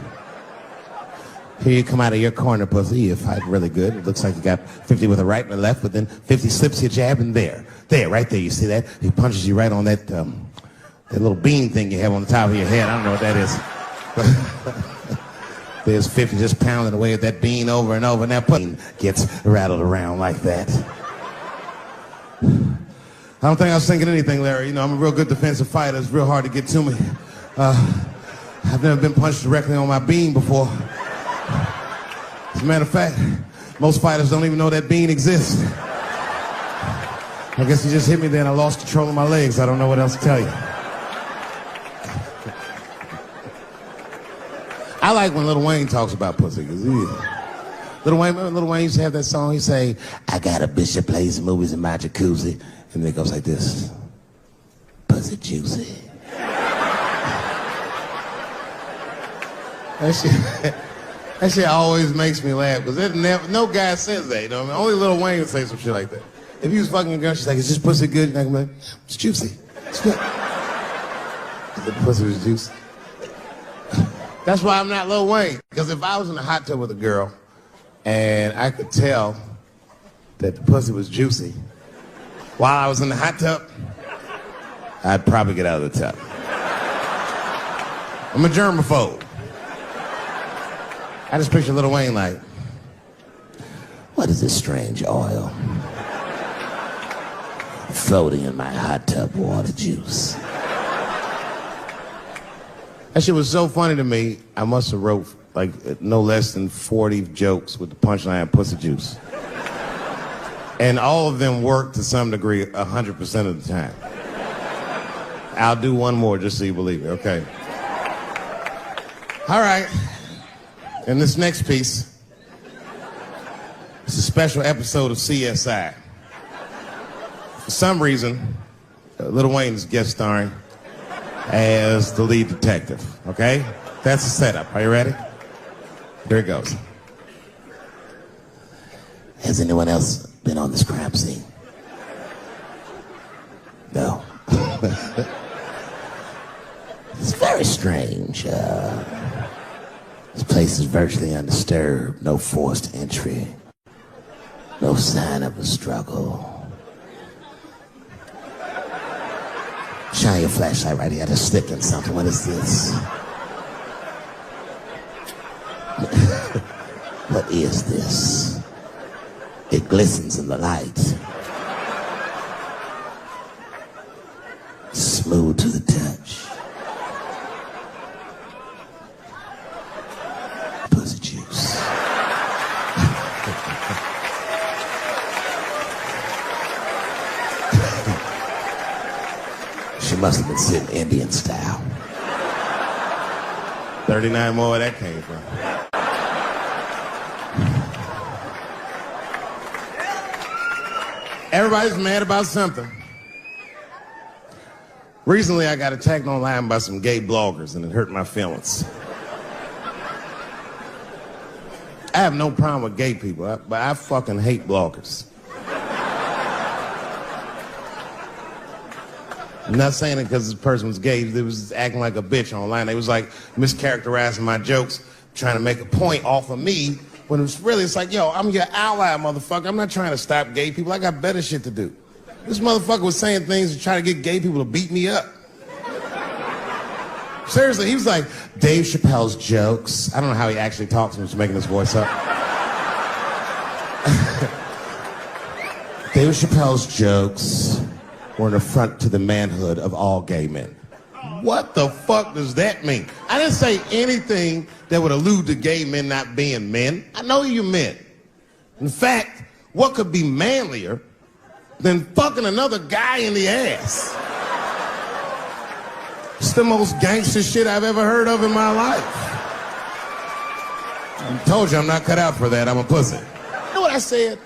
Here you come out of your corner, pussy. You fight really good. It looks like you got 50 with a right and a left, but then 50 slips your jab, and there, right there. You see that? He punches you right on that little bean thing you have on the top of your head. I don't know what that is. There's 50 just pounding away at that bean over and over, and that pussy gets rattled around like that. I don't think I was thinking anything, Larry. You know, I'm a real good defensive fighter. It's real hard to get to me. I've never been punched directly on my bean before. As a matter of fact, most fighters don't even know that bean exists. I guess he just hit me there and I lost control of my legs. I don't know what else to tell you. I like when Lil Wayne talks about pussy. Lil Wayne used to have that song. He say, I got a bitch that plays in movies in my jacuzzi. And then it goes like this. Pussy juicy. That shit always makes me laugh because no guy says that. You know what I mean? Only Lil Wayne would say some shit like that. If he was fucking a girl, she's like, is this pussy good? And I'm like, it's juicy. It's good. The pussy was juicy. That's why I'm not Lil Wayne. Because if I was in a hot tub with a girl and I could tell that the pussy was juicy while I was in the hot tub, I'd probably get out of the tub. I'm a germaphobe. I just picture Lil Wayne like, what is this strange oil floating in my hot tub water juice? That shit was so funny to me, I must have wrote like no less than 40 jokes with the punchline pussy juice. And all of them worked to some degree 100% of the time. I'll do one more just so you believe me, okay? All right. And this next piece, it's a special episode of CSI. For some reason, Lil Wayne is guest starring as the lead detective, okay? That's the setup. Are you ready? Here it goes. Has anyone else been on this crime scene? No. It's very strange. This place is virtually undisturbed. No forced entry. No sign of a struggle. Shine your flashlight right here. I just slipped in something. What is this? What is this? It glistens in the light. Smooth to the touch. Pussy juice. She must have been sitting Indian style. 39 more where that came from. Everybody's mad about something. Recently, I got attacked online by some gay bloggers, and it hurt my feelings. I have no problem with gay people, but I fucking hate bloggers. I'm not saying it because this person was gay. They was acting like a bitch online. They was like mischaracterizing my jokes, trying to make a point off of me, when it was really, it's like, yo, I'm your ally, motherfucker. I'm not trying to stop gay people. I got better shit to do. This motherfucker was saying things to try to get gay people to beat me up. Seriously, he was like, Dave Chappelle's jokes. I don't know how he actually talks when he's making his voice up. Dave Chappelle's jokes were an affront to the manhood of all gay men. What the fuck does that mean? I didn't say anything that would allude to gay men not being men. I know you men. In fact, what could be manlier than fucking another guy in the ass? It's the most gangster shit I've ever heard of in my life. I told you I'm not cut out for that. I'm a pussy. You know what I said?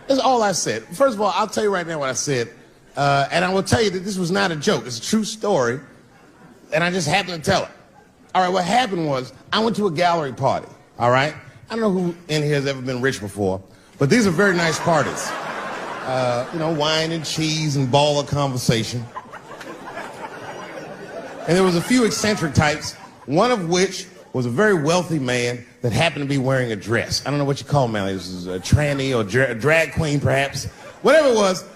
That's all I said. First of all, I'll tell you right now what I said. And I will tell you that this was not a joke. It's a true story. And I just happened to tell it. All right, what happened was I went to a gallery party, all right? I don't know who in here has ever been rich before, but these are very nice parties. You know, wine and cheese and baller conversation. And there was a few eccentric types, one of which was a very wealthy man that happened to be wearing a dress. I don't know what you call him, man. This is a tranny or a drag queen, perhaps. Whatever it was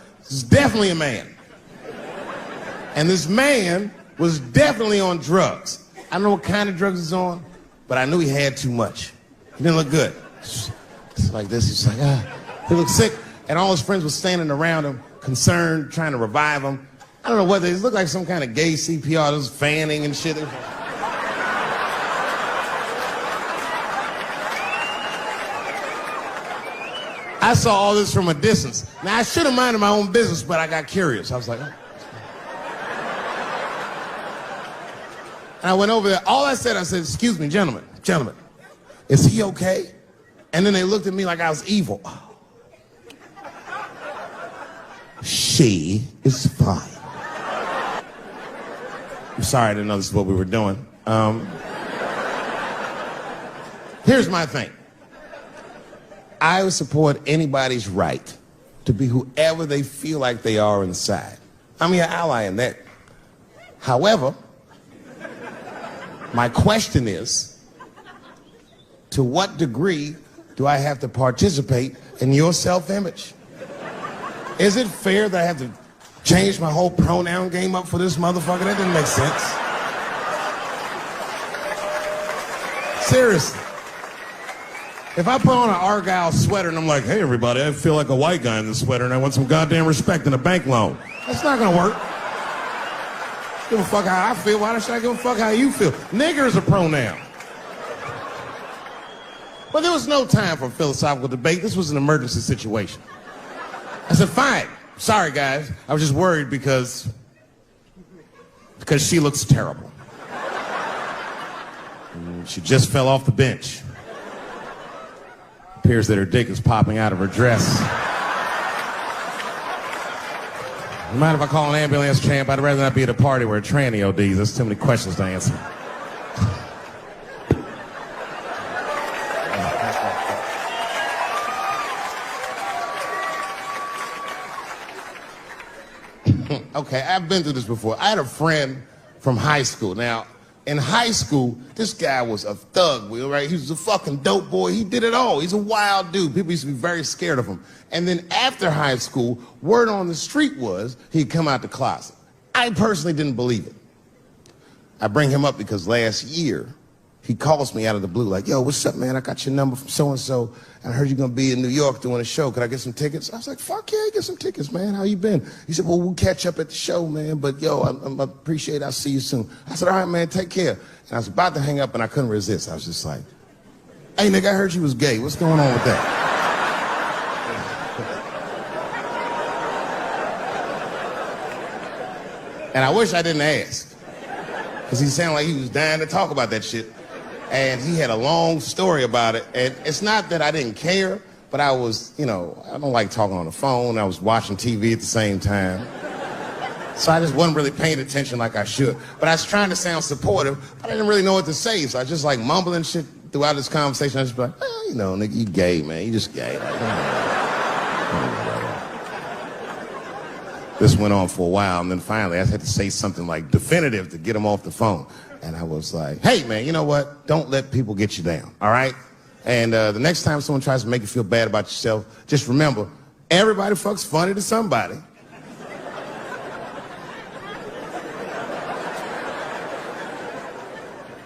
definitely a man. And this man was definitely on drugs. I don't know what kind of drugs he's on, but I knew he had too much. He didn't look good. It's like this, he's like, he looked sick. And all his friends were standing around him, concerned, trying to revive him. I don't know whether it looked like some kind of gay CPR. There was fanning and shit. I saw all this from a distance. Now, I should have minded my own business, but I got curious. I was like, oh. And I went over there. All I said, excuse me, gentlemen, is he okay? And then they looked at me like I was evil. She is fine. I'm sorry, I didn't know this is what we were doing. Here's my thing. I would support anybody's right to be whoever they feel like they are inside. I'm your ally in that. However, my question is, to what degree do I have to participate in your self-image? Is it fair that I have to change my whole pronoun game up for this motherfucker? That didn't make sense. Seriously. If I put on an Argyle sweater and I'm like, hey everybody, I feel like a white guy in this sweater and I want some goddamn respect and a bank loan. That's not gonna work. Give a fuck how I feel. Why should I give a fuck how you feel? Nigger is a pronoun. But there was no time for philosophical debate. This was an emergency situation. I said, fine. Sorry, guys. I was just worried because she looks terrible. And she just fell off the bench. Appears that her dick is popping out of her dress. You mind if I call an ambulance, champ? I'd rather not be at a party where a tranny ODs. There's too many questions to answer. Okay, I've been through this before. I had a friend from high school. Now, in high school, this guy was a thug, right? He was a fucking dope boy. He did it all. He's a wild dude. People used to be very scared of him. And then after high school, word on the street was he'd come out the closet. I personally didn't believe it. I bring him up because last year, he calls me out of the blue like, yo, what's up, man? I got your number from so-and-so, and I heard you're going to be in New York doing a show. Could I get some tickets? I was like, fuck yeah, get some tickets, man. How you been? He said, well, we'll catch up at the show, man, but yo, I appreciate it. I'll see you soon. I said, all right, man, take care. And I was about to hang up, and I couldn't resist. I was just like, hey, nigga, I heard you was gay. What's going on with that? And I wish I didn't ask, because he sounded like he was dying to talk about that shit. And he had a long story about it. And it's not that I didn't care, but I was, I don't like talking on the phone. I was watching TV at the same time. So I just wasn't really paying attention like I should. But I was trying to sound supportive, but I didn't really know what to say. So I just like mumbling shit throughout this conversation. I was just like, well, nigga, you gay, man. You just gay. This went on for a while, and then finally I had to say something like definitive to get him off the phone. And I was like, hey, man, you know what? Don't let people get you down, all right? And the next time someone tries to make you feel bad about yourself, just remember, everybody fucks funny to somebody.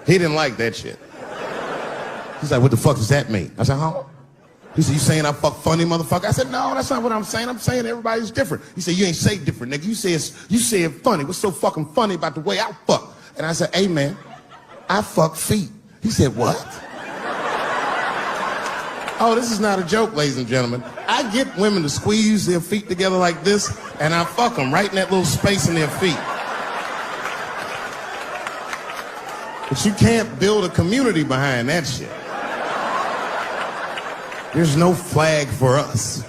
He didn't like that shit. He's like, what the fuck does that mean? I said, huh? He said, you saying I fuck funny, motherfucker? I said, no, that's not what I'm saying. I'm saying everybody's different. He said, you ain't say different, nigga. You said funny. What's so fucking funny about the way I fuck? And I said, hey, man, I fuck feet. He said, what? Oh, this is not a joke, ladies and gentlemen. I get women to squeeze their feet together like this, and I fuck them right in that little space in their feet. But you can't build a community behind that shit. There's no flag for us.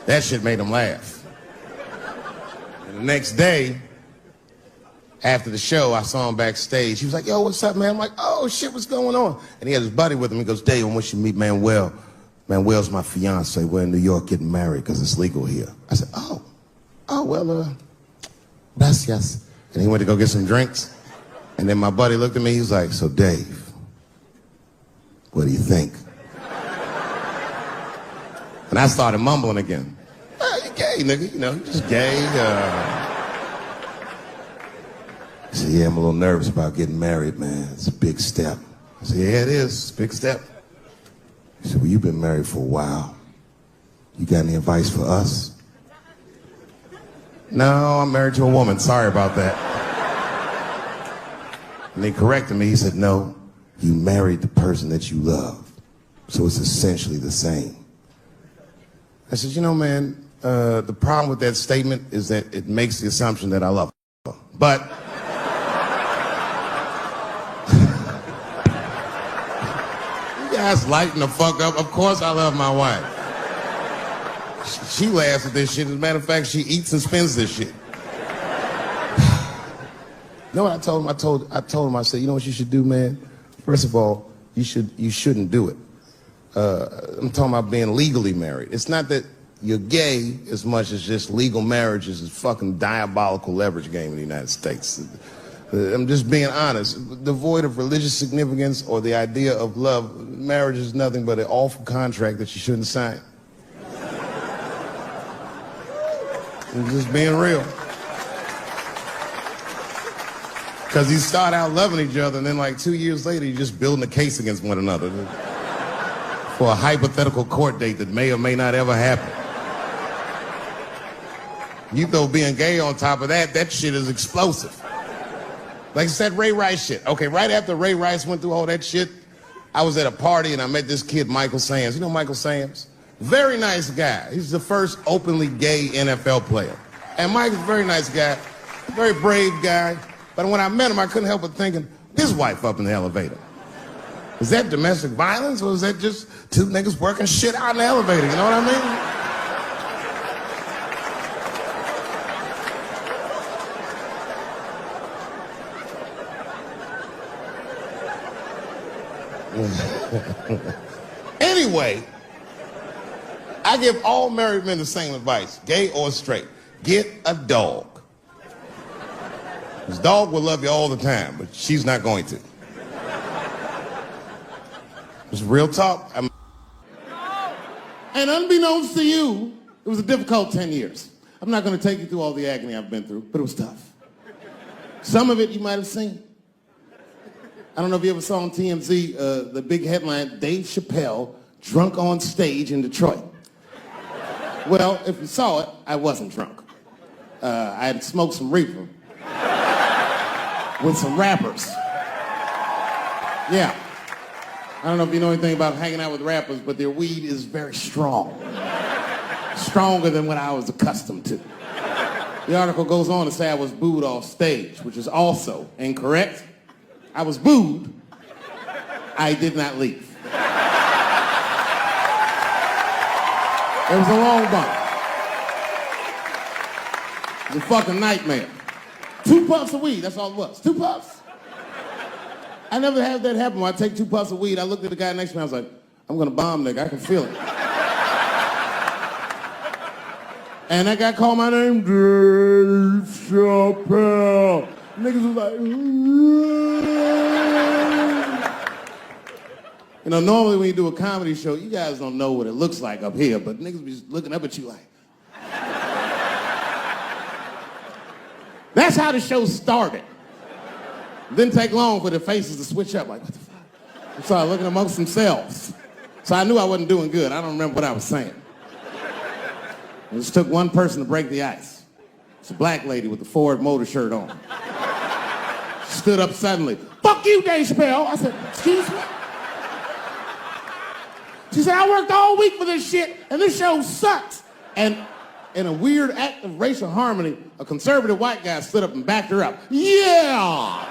That shit made him laugh. And the next day, after the show, I saw him backstage. He was like, yo, what's up, man? I'm like, oh, shit, what's going on? And he had his buddy with him. He goes, Dave, I want you to meet Manuel. Manuel's my fiance. We're in New York getting married because it's legal here. I said, well, gracias. And he went to go get some drinks. And then my buddy looked at me. He was like, so, Dave, what do you think? And I started mumbling again. You're gay, nigga. You're just gay. He said, yeah, I'm a little nervous about getting married, man. It's a big step. I said, yeah, it is. It's a big step. He said, well, you've been married for a while. You got any advice for us? No, I'm married to a woman. Sorry about that. And he corrected me. He said, no, you married the person that you love. So it's essentially the same. I said, man, the problem with that statement is that it makes the assumption that I love her. But you guys lighten the fuck up. Of course I love my wife. She laughs at this shit. As a matter of fact, she eats and spends this shit. You know what I told him? I told him, I said, you know what you should do, man? First of all, you shouldn't do it. I'm talking about being legally married. It's not that you're gay as much as just legal marriage is a fucking diabolical leverage game in the United States. I'm just being honest. Devoid of religious significance or the idea of love, marriage is nothing but an awful contract that you shouldn't sign. I'm just being real. Because you start out loving each other, and then like 2 years later, you're just building a case against one another for a hypothetical court date that may or may not ever happen. You throw being gay on top of that, that shit is explosive. Like I said, Ray Rice shit. Okay, right after Ray Rice went through all that shit, I was at a party and I met this kid, Michael Samms. You know Michael Samms? Very nice guy. He's the first openly gay NFL player. And Mike's a very nice guy, very brave guy. But when I met him, I couldn't help but thinking, his wife up in the elevator. Is that domestic violence, or is that just two niggas working shit out in the elevator? You know what I mean? Anyway, I give all married men the same advice, gay or straight. Get a dog. This dog will love you all the time, but she's not going to. It's real talk. And unbeknownst to you, It was a difficult 10 years. I'm not going to take you through all the agony I've been through, but it was tough. Some of it you might have seen. I don't know if you ever saw on TMZ the big headline, Dave Chappelle, drunk on stage in Detroit. Well, if you saw it, I wasn't drunk. I had smoked some reefer with some rappers. Yeah. I don't know if you know anything about hanging out with rappers, but their weed is very strong. Stronger than what I was accustomed to. The article goes on to say I was booed off stage, which is also incorrect. I was booed. I did not leave. It was a long bump. It was a fucking nightmare. 2 puffs of weed, that's all it was. 2 puffs. I never had that happen. When I take 2 puffs of weed, I looked at the guy next to me, I was like, I'm gonna bomb, nigga, I can feel it. And that guy called my name, Dave Chappelle. Niggas was like, you know, normally when you do a comedy show, you guys don't know what it looks like up here, but niggas be just looking up at you like. That's how the show started. Didn't take long for the faces to switch up, like, what the fuck? They started looking amongst themselves. So I knew I wasn't doing good. I don't remember what I was saying. It just took one person to break the ice. It's a black lady with a Ford Motor shirt on. She stood up suddenly. Fuck you, Dave Chappelle. I said, excuse me? She said, I worked all week for this shit, and this show sucks. And in a weird act of racial harmony, a conservative white guy stood up and backed her up. Yeah!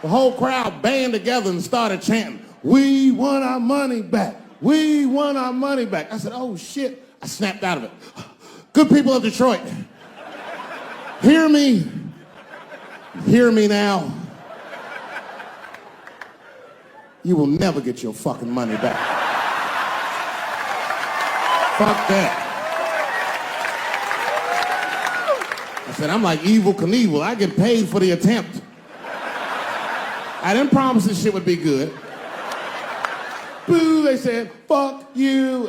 The whole crowd band together and started chanting, we want our money back. We want our money back. I said, oh shit. I snapped out of it. Good people of Detroit, hear me. Hear me now. You will never get your fucking money back. Fuck that. I said, I'm like Evel Knievel. I get paid for the attempt. I didn't promise this shit would be good. Boo, they said, fuck you.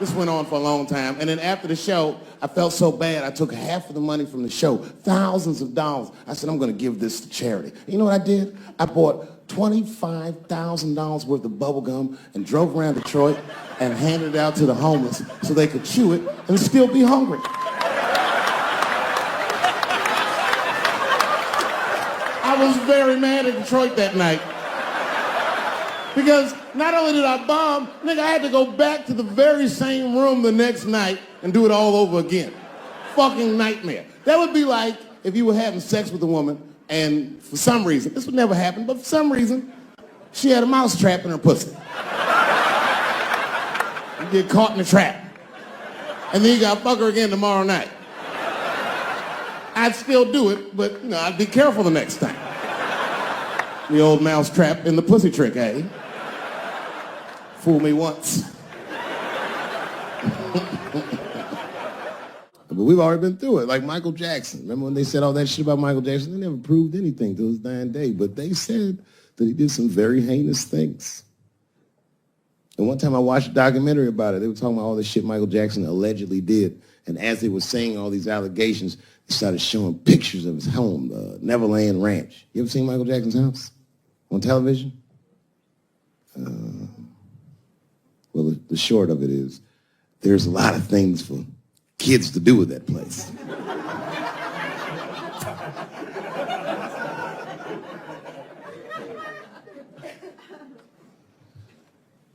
This went on for a long time. And then after the show, I felt so bad, I took half of the money from the show, thousands of dollars. I said, I'm gonna give this to charity. You know what I did? I bought $25,000 worth of bubble gum and drove around Detroit and handed it out to the homeless so they could chew it and still be hungry. I was very mad at Detroit that night. Because not only did I bomb, nigga, I had to go back to the very same room the next night and do it all over again. Fucking nightmare. That would be like if you were having sex with a woman and for some reason, this would never happen, but for some reason, she had a mouse trap in her pussy. You get caught in the trap. And then you gotta fuck her again tomorrow night. I'd still do it, but you know, I'd be careful the next time. The old mouse trap in the pussy trick, eh? Fool me once. But we've already been through it, like Michael Jackson. Remember when they said all that shit about Michael Jackson? They never proved anything till his dying day, but they said that he did some very heinous things. And one time I watched a documentary about it. They were talking about all the shit Michael Jackson allegedly did. And as they were saying all these allegations, they started showing pictures of his home, Neverland Ranch. You ever seen Michael Jackson's house on television? Well, the short of it is, there's a lot of things for kids to do with that place.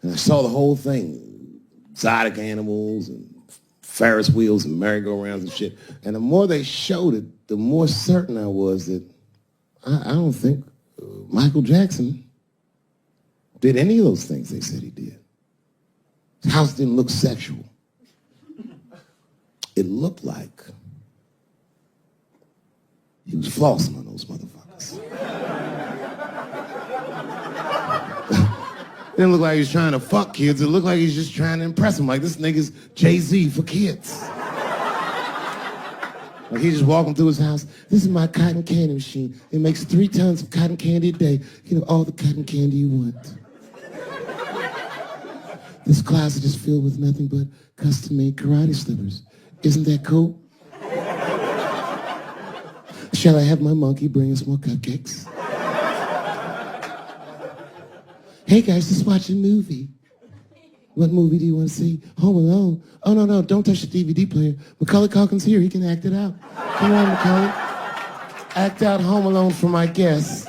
And I saw the whole thing, exotic animals and Ferris wheels and merry-go-rounds and shit. And the more they showed it, the more certain I was that I don't think Michael Jackson did any of those things they said he did. His house didn't look sexual. It looked like he was flossing on those motherfuckers. It didn't look like he was trying to fuck kids. It looked like he was just trying to impress them. Like, this nigga's Jay-Z for kids. Like, he just walking through his house. This is my cotton candy machine. It makes 3 tons of cotton candy a day. You know, all the cotton candy you want. This closet is filled with nothing but custom-made karate slippers. Isn't that cool? Shall I have my monkey bring us more cupcakes? Hey guys, just watch a movie. What movie do you want to see? Home Alone. Oh, no, don't touch the DVD player. Macaulay Culkin's here. He can act it out. Come on, Macaulay. Act out Home Alone for my guests.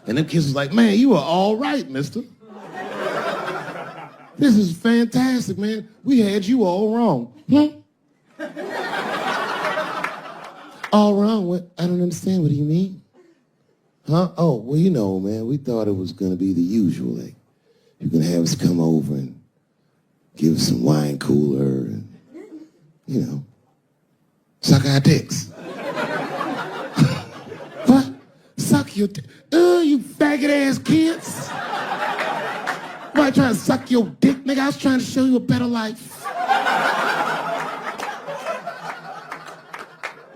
And them kids was like, man, you are all right, mister. This is fantastic, man. We had you all wrong. All wrong? What? I don't understand. What do you mean? Huh? Oh, well, you know, man, we thought it was going to be the usual. Like, you're going to have us come over and give us some wine cooler and, you know, suck our dicks. What? Suck your dick? You faggot-ass kids. Why trying to suck your dick, nigga? I was trying to show you a better life.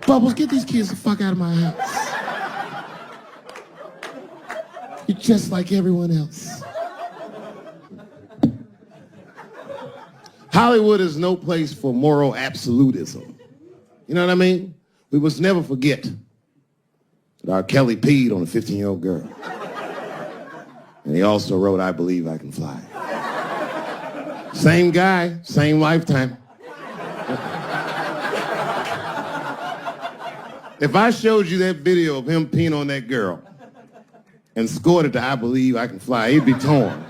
Bubbles, get these kids the fuck out of my house. You're just like everyone else. Hollywood is no place for moral absolutism. You know what I mean? We must never forget that R. Kelly peed on a 15-year-old girl. And he also wrote, I Believe I Can Fly. Same guy, same lifetime. If I showed you that video of him peeing on that girl and scored it to I Believe I Can Fly, he'd be torn.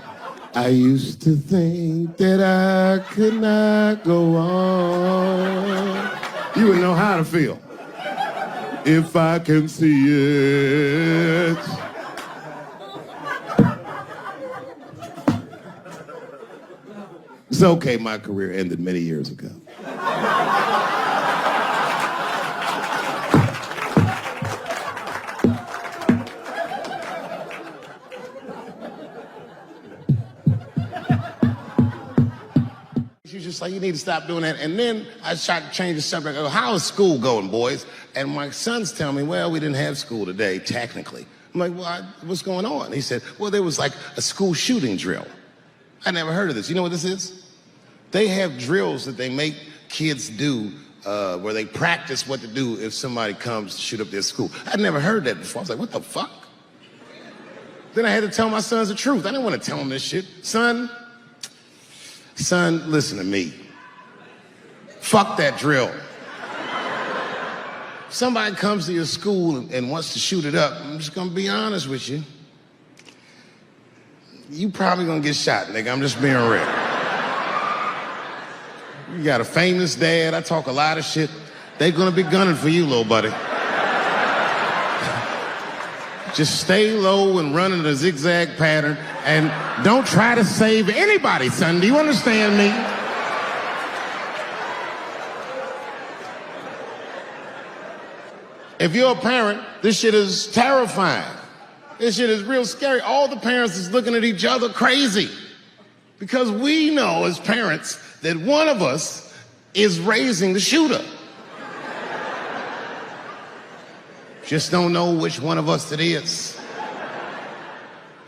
I used to think that I could not go on. You would know how to feel. If I can see it. It's okay, my career ended many years ago. She's just like, you need to stop doing that. And then I tried to change the subject. I go, how is school going, boys? And my sons tell me, well, we didn't have school today, technically. I'm like, well, what's going on? He said, well, there was like a school shooting drill. I never heard of this. You know what this is? They have drills that they make kids do where they practice what to do if somebody comes to shoot up their school. I'd never heard that before. I was like, what the fuck? Then I had to tell my sons the truth. I didn't want to tell them this shit. Son, listen to me. Fuck that drill. If somebody comes to your school and wants to shoot it up, I'm just gonna be honest with you. You probably gonna get shot, nigga. I'm just being real. You got a famous dad. I talk a lot of shit. They're gonna be gunning for you, little buddy. Just stay low and run in a zigzag pattern and don't try to save anybody, son. Do you understand me? If you're a parent, this shit is terrifying. This shit is real scary. All the parents is looking at each other crazy because we know as parents that one of us is raising the shooter. Just don't know which one of us it is.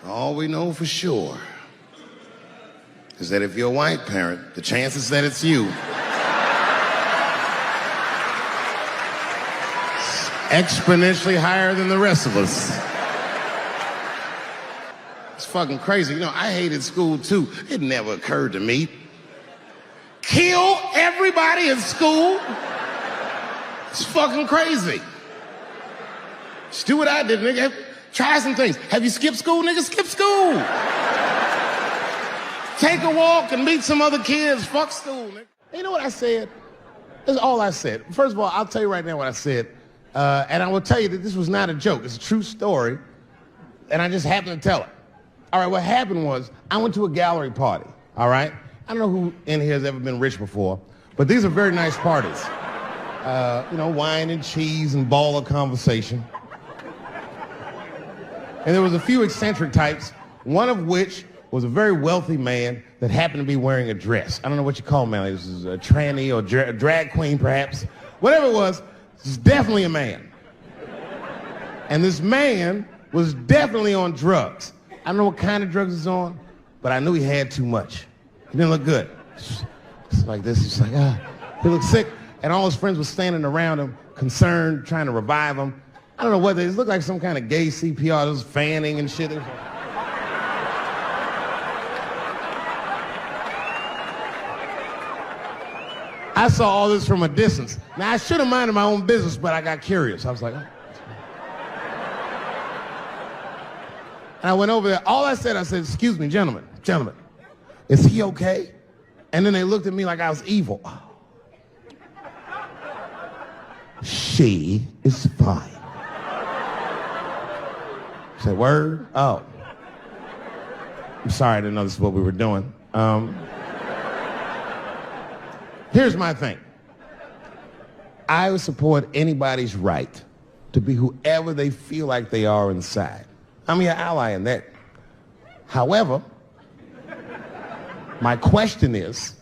All we know for sure is that if you're a white parent, the chances that it's you is exponentially higher than the rest of us. It's fucking crazy. You know, I hated school too. It never occurred to me. Kill everybody in school? It's fucking crazy. Just do what I did, nigga. Try some things. Have you skipped school, nigga? Skip school. Take a walk and meet some other kids. Fuck school, nigga. You know what I said? That's all I said. First of all, I'll tell you right now what I said. And I will tell you that this was not a joke. It's a true story. And I just happened to tell it. All right, what happened was I went to a gallery party, all right? I don't know who in here has ever been rich before, but these are very nice parties. You know, wine and cheese and baller conversation. And there was a few eccentric types, one of which was a very wealthy man that happened to be wearing a dress. I don't know what you call him, man. This is a tranny or drag queen, perhaps. Whatever it was definitely a man. And this man was definitely on drugs. I don't know what kind of drugs he's on, but I knew he had too much. He didn't look good. It's like this, he's like, ah. He looked sick, and all his friends were standing around him, concerned, trying to revive him. I don't know whether it looked like some kind of gay CPR. There was fanning and shit. I saw all this from a distance. Now, I should have minded my own business, but I got curious. I was like, oh. And I went over there. All I said, excuse me, gentlemen, is he okay? And then they looked at me like I was evil. Oh. She is fine. I said, word? Oh. I'm sorry, I didn't know this is what we were doing. Here's my thing. I would support anybody's right to be whoever they feel like they are inside. I'm your ally in that. However, my question is,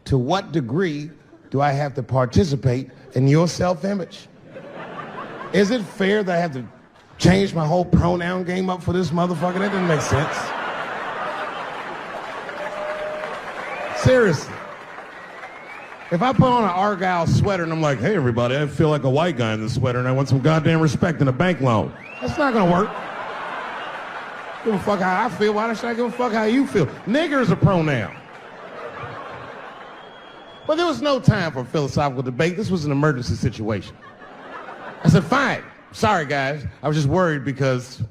to what degree do I have to participate in your self-image? Is it fair that I have to change my whole pronoun game up for this motherfucker? That doesn't make sense. Seriously. If I put on an Argyle sweater and I'm like, hey everybody, I feel like a white guy in this sweater and I want some goddamn respect and a bank loan. That's not gonna work. Give a fuck how I feel. Why should I give a fuck how you feel? Nigger is a pronoun. But there was no time for philosophical debate. This was an emergency situation. I said, fine. Sorry, guys. I was just worried because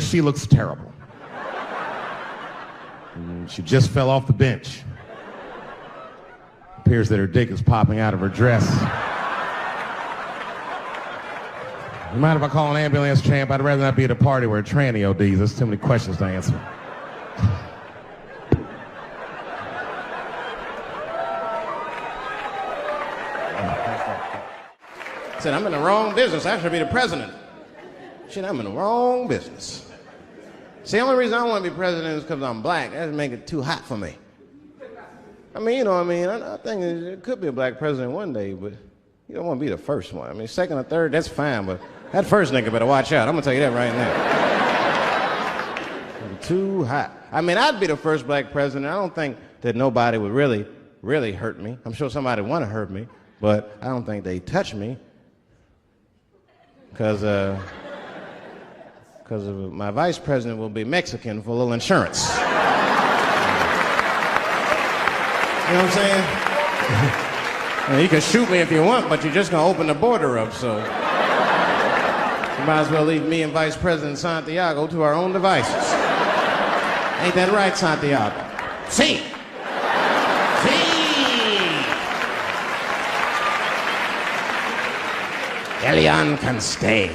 she looks terrible. And she just fell off the bench. Appears that her dick is popping out of her dress. You mind if I call an ambulance, champ? I'd rather not be at a party where a tranny ODs. There's too many questions to answer. I said, I'm in the wrong business. I should be the president. Shit, I'm in the wrong business. See, the only reason I want to be president is because I'm black. That doesn't make it too hot for me. I mean, you know what I mean? I think it could be a black president one day, but you don't want to be the first one. I mean, second or third, that's fine, but that first nigga better watch out. I'm going to tell you that right now. Too hot. I mean, I'd be the first black president. I don't think that nobody would really hurt me. I'm sure somebody would want to hurt me, but I don't think they touch me because my vice president will be Mexican for a little insurance. You know what I'm saying? Well, you can shoot me if you want, but you're just going to open the border up, so you might as well leave me and Vice President Santiago to our own devices. Ain't that right, Santiago? See? Elian can stay.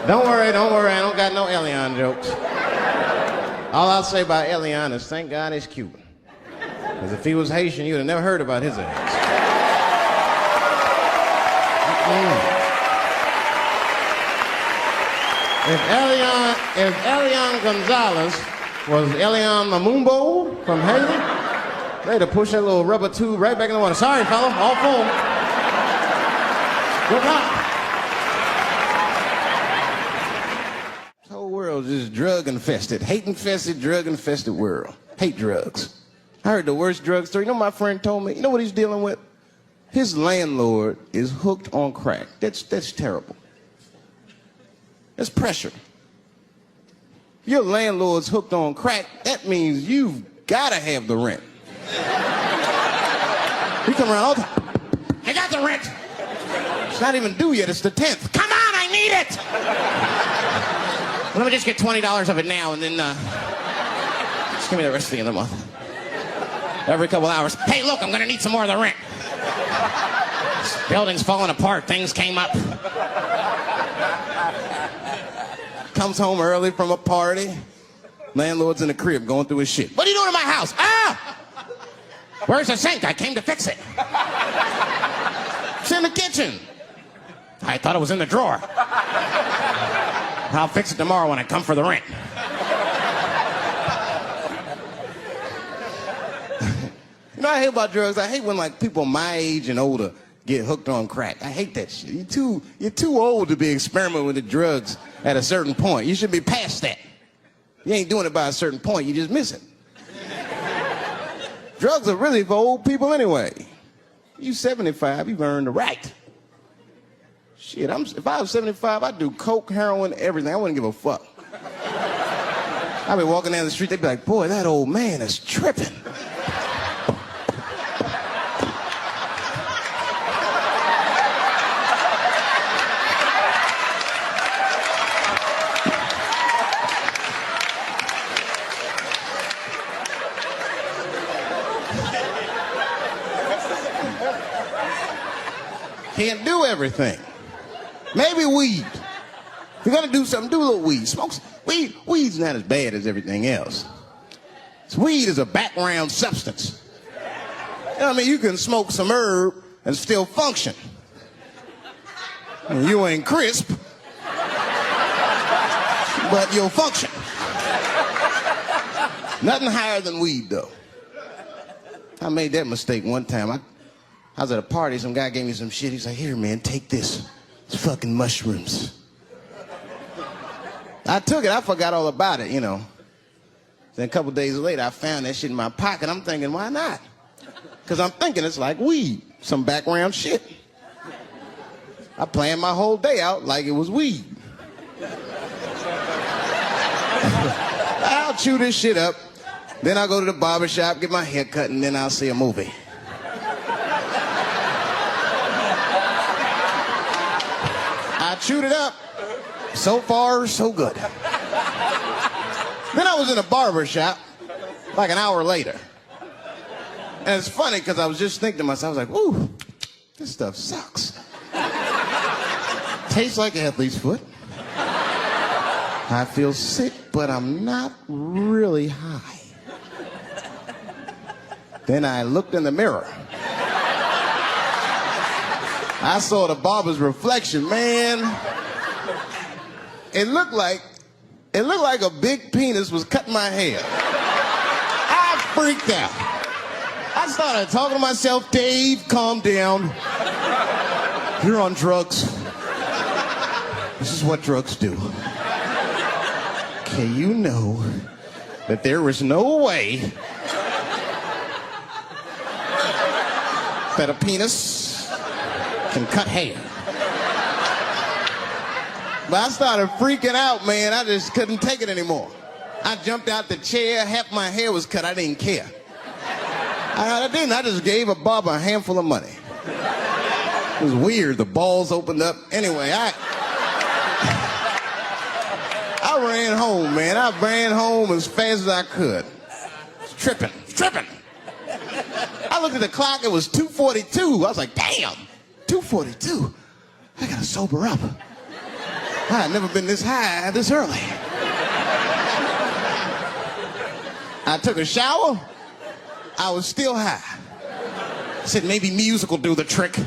Don't worry, I don't got no Elian jokes. All I'll say about Elian is thank God he's Cuban. Because if he was Haitian, you'd have never heard about his ass. If Elian Gonzalez was Elian Mamumbo from Haiti, they'd have pushed that little rubber tube right back in the water. Sorry, fella, all full. Good luck. Just drug-infested, hate-infested, drug-infested world. Hate drugs. I heard the worst drug story. You know my friend told me? You know what he's dealing with? His landlord is hooked on crack. That's terrible. That's pressure. Your landlord's hooked on crack, that means you've got to have the rent. You come around all the time. I got the rent. It's not even due yet. It's the 10th. Come on, I need it. Let me just get $20 of it now, and then just give me the rest of the end of the month. Every couple hours, hey, look, I'm going to need some more of the rent. This building's falling apart. Things came up. Comes home early from a party. Landlord's in the crib going through his shit. What are you doing in my house? Ah! Where's the sink? I came to fix it. It's in the kitchen. I thought it was in the drawer. I'll fix it tomorrow when I come for the rent. You know what I hate about drugs? I hate when like people my age and older get hooked on crack. I hate that shit. You're too old to be experimenting with the drugs at a certain point. You should be past that. You ain't doing it by a certain point. You just miss it. Drugs are really for old people anyway. You 75, you've earned the right. Shit, if I was 75, I'd do coke, heroin, everything. I wouldn't give a fuck. I'd be walking down the street, they'd be like, boy, that old man is tripping. Can't do everything. Maybe weed. If you're gonna do something, do a little weed. Smoke weed. Weed's not as bad as everything else. Weed is a background substance. You know what I mean? You can smoke some herb and still function. And you ain't crisp, but you'll function. Nothing higher than weed, though. I made that mistake one time. I was at a party, some guy gave me some shit. He's like, here, man, take this. It's fucking mushrooms. I took it, I forgot all about it, you know. Then a couple days later, I found that shit in my pocket. I'm thinking, why not? Because I'm thinking it's like weed, some background shit. I planned my whole day out like it was weed. I'll chew this shit up, then I'll go to the barber shop, get my hair cut, and then I'll see a movie. I chewed it up. So far, so good. Then I was in a barber shop like an hour later. And it's funny because I was just thinking to myself, I was like, ooh, this stuff sucks. Tastes like athlete's foot. I feel sick, but I'm not really high. Then I looked in the mirror. I saw the barber's reflection, man. It looked like a big penis was cutting my hair. I freaked out. I started talking to myself, Dave, calm down. You're on drugs. This is what drugs do. Okay, you know that there is no way that a penis can cut hair. But I started freaking out, man. I just couldn't take it anymore. I jumped out the chair. Half my hair was cut. I didn't care. I didn't. I just gave a barber a handful of money. It was weird. The balls opened up. Anyway, I ran home, man. I ran home as fast as I could. Tripping. I looked at the clock. It was 2:42. I was like, damn, 2:42. I gotta sober up. I had never been this high this early. I took a shower. I was still high. I said maybe music will do the trick.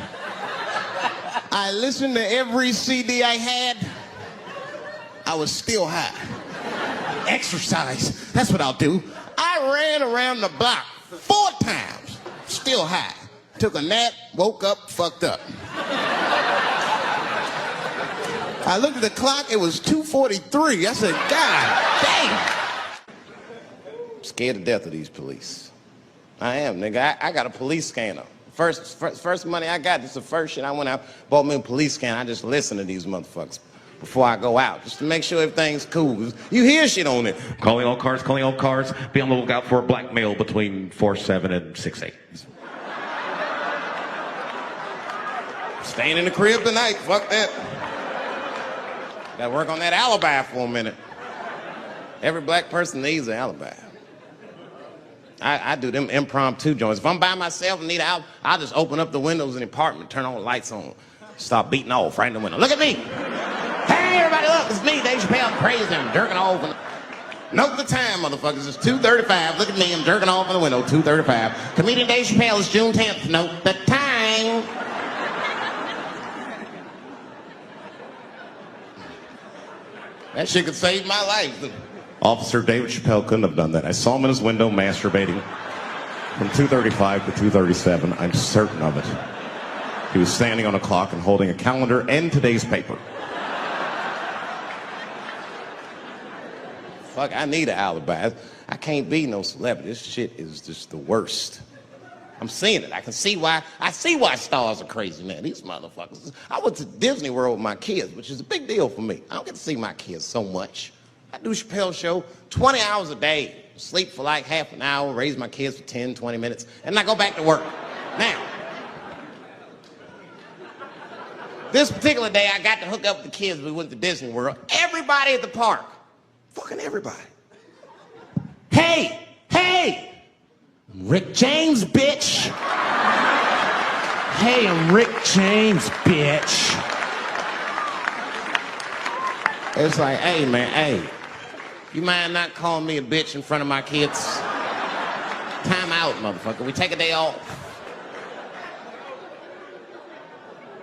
I listened to every CD I had. I was still high. Exercise, that's what I'll do. I ran around the block 4 times, still high. Took a nap, woke up, fucked up. I looked at the clock, it was 2:43. I said, God damn. I'm scared to death of these police. I am, nigga. I got a police scanner. First money I got, this is the first shit I went out, bought me a police scanner. I just listen to these motherfuckers before I go out, just to make sure everything's cool. You hear shit on it. Calling all cars. Be on the lookout for a black male between 4'7" and 6'8". Staying in the crib tonight, fuck that. Gotta work on that alibi for a minute. Every black person needs an alibi. I do them impromptu joints. If I'm by myself and need out, I'll just open up the windows in the apartment, turn all the lights on, start beating off right in the window. Look at me. Hey, everybody, look, it's me, Dave Chappelle. I'm crazy, I'm jerking off. Note the time, motherfuckers. It's 2:35. Look at me, I'm jerking off in the window, 2:35. Comedian Dave Chappelle, it's June 10th. Note the time. That shit could save my life. Officer David Chappelle couldn't have done that. I saw him in his window masturbating from 2:35 to 2:37. I'm certain of it. He was standing on a clock and holding a calendar and today's paper. Fuck, I need an alibi. I can't be no celebrity. This shit is just the worst. I'm seeing it. I see why stars are crazy, man. These motherfuckers. I went to Disney World with my kids, which is a big deal for me. I don't get to see my kids so much. I do Chappelle show 20 hours a day, sleep for like half an hour, raise my kids for 10, 20 minutes, and I go back to work. Now, this particular day, I got to hook up with the kids. We went to Disney World. Everybody at the park, fucking everybody. Hey! I'm Rick James, bitch! Hey, I'm Rick James, bitch! It's like, hey, man, hey. You mind not calling me a bitch in front of my kids? Time out, motherfucker. We take a day off.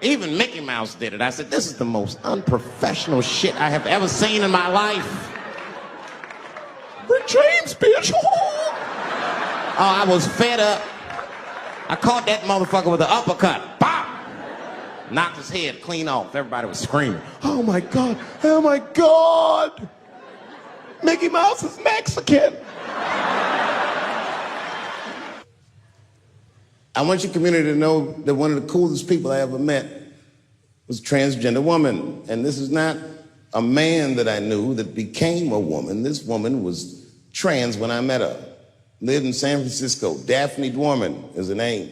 Even Mickey Mouse did it. I said, this is the most unprofessional shit I have ever seen in my life. Rick James, bitch! Oh, I was fed up. I caught that motherfucker with an uppercut. Bop! Knocked his head clean off. Everybody was screaming. Oh my God! Oh my God! Mickey Mouse is Mexican! I want your community to know that one of the coolest people I ever met was a transgender woman. And this is not a man that I knew that became a woman. This woman was trans when I met her. Lived in San Francisco. Daphne Dworman is her name.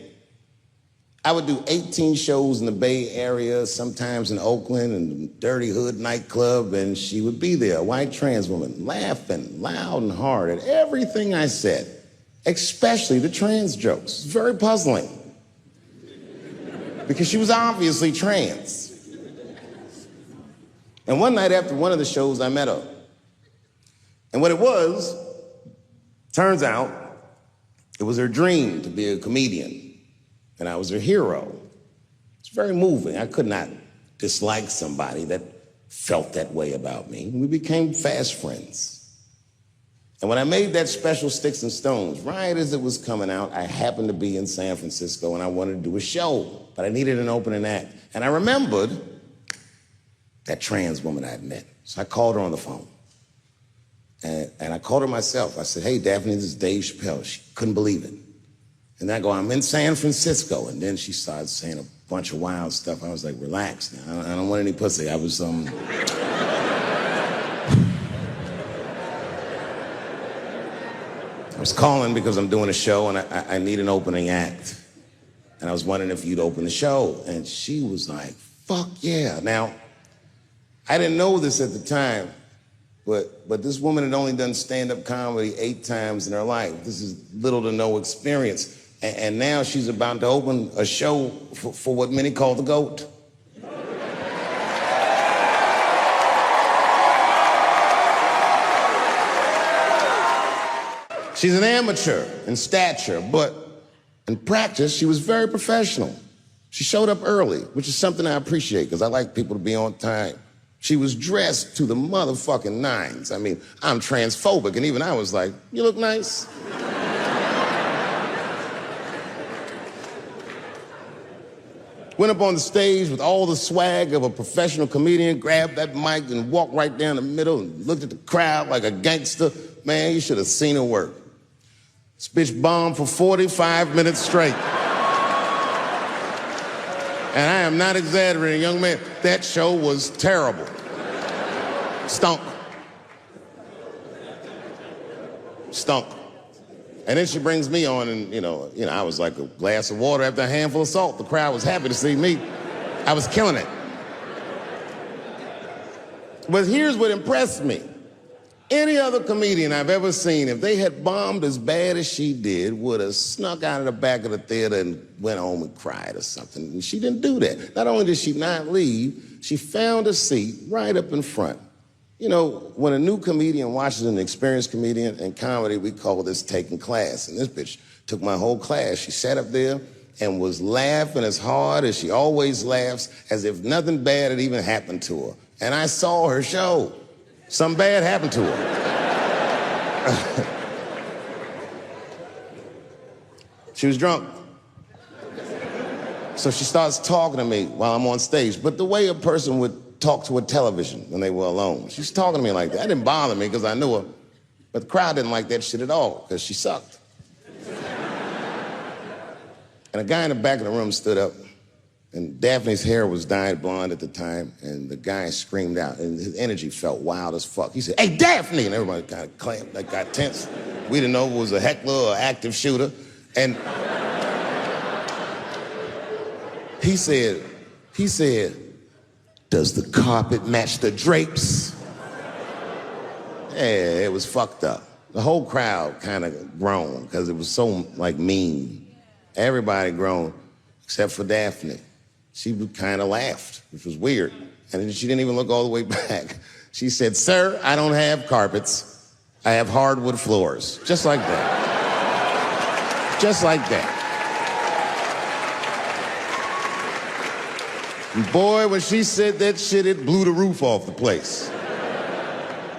I would do 18 shows in the Bay Area, sometimes in Oakland and Dirty Hood nightclub, and she would be there, a white trans woman, laughing loud and hard at everything I said, especially the trans jokes. It's very puzzling because she was obviously trans. And one night after one of the shows, I met her. And what it was, turns out, it was her dream to be a comedian, and I was her hero. It's very moving. I could not dislike somebody that felt that way about me. We became fast friends. And when I made that special Sticks and Stones, right as it was coming out, I happened to be in San Francisco, and I wanted to do a show, but I needed an opening act. And I remembered that trans woman I had met. So I called her on the phone. And I called her myself. I said, hey, Daphne, this is Dave Chappelle. She couldn't believe it. And I go, I'm in San Francisco. And then she started saying a bunch of wild stuff. I was like, relax now. I don't want any pussy. I was, I was calling because I'm doing a show and I need an opening act. And I was wondering if you'd open the show. And she was like, fuck yeah. Now, I didn't know this at the time. But this woman had only done stand-up comedy 8 times in her life. This is little to no experience. And now she's about to open a show for what many call the GOAT. She's an amateur in stature, but in practice, she was very professional. She showed up early, which is something I appreciate because I like people to be on time. She was dressed to the motherfucking nines. I mean, I'm transphobic, and even I was like, you look nice. Went up on the stage with all the swag of a professional comedian, grabbed that mic and walked right down the middle and looked at the crowd like a gangster. Man, you should have seen her work. This bitch bombed for 45 minutes straight. And I am not exaggerating, young man. That show was terrible. Stunk. And then she brings me on, and you know, I was like a glass of water after a handful of salt. The crowd was happy to see me. I was killing it. But here's what impressed me. Any other comedian I've ever seen, if they had bombed as bad as she did, would have snuck out of the back of the theater and went home and cried or something. And she didn't do that. Not only did she not leave, she found a seat right up in front. You know, when a new comedian watches an experienced comedian in comedy, we call this taking class. And this bitch took my whole class. She sat up there and was laughing as hard as she always laughs, as if nothing bad had even happened to her. And I saw her show. Something bad happened to her. She was drunk. So she starts talking to me while I'm on stage, but the way a person would talk to a television when they were alone. She's talking to me like that. That didn't bother me because I knew her, but the crowd didn't like that shit at all because she sucked. And a guy in the back of the room stood up, and Daphne's hair was dyed blonde at the time, and the guy screamed out, and his energy felt wild as fuck. He said, "Hey, Daphne!" And everybody kind of clamped, like got tense. We didn't know if it was a heckler or active shooter. And he said, "Does the carpet match the drapes?" Yeah, it was fucked up. The whole crowd kind of groaned because it was so, like, mean. Everybody groaned, except for Daphne. She kind of laughed, which was weird. And then she didn't even look all the way back. She said, "Sir, I don't have carpets. I have hardwood floors." Just like that. Just like that. And boy, when she said that shit, it blew the roof off the place.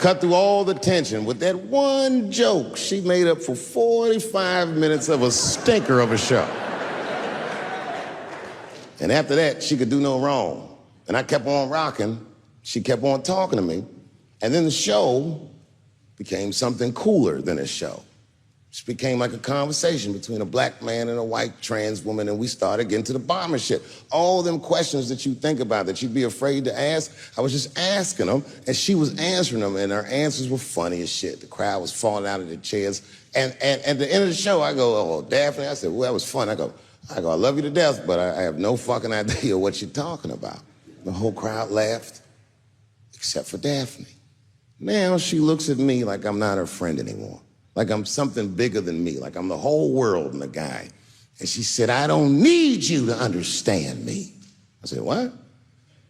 Cut through all the tension. With that one joke, she made up for 45 minutes of a stinker of a show. And after that, she could do no wrong. And I kept on rocking. She kept on talking to me. And then the show became something cooler than a show. It became like a conversation between a black man and a white trans woman, and we started getting to the bomber shit. All them questions that you think about that you'd be afraid to ask, I was just asking them, and she was answering them, and her answers were funny as shit. The crowd was falling out of their chairs. And at the end of the show, I go, "Oh, Daphne," I said, "Well, that was fun." I go, "I love you to death, but I have no fucking idea what you're talking about." The whole crowd laughed, except for Daphne. Now she looks at me like I'm not her friend anymore. Like I'm something bigger than me, like I'm the whole world and the guy. And she said, "I don't need you to understand me." I said, "What?"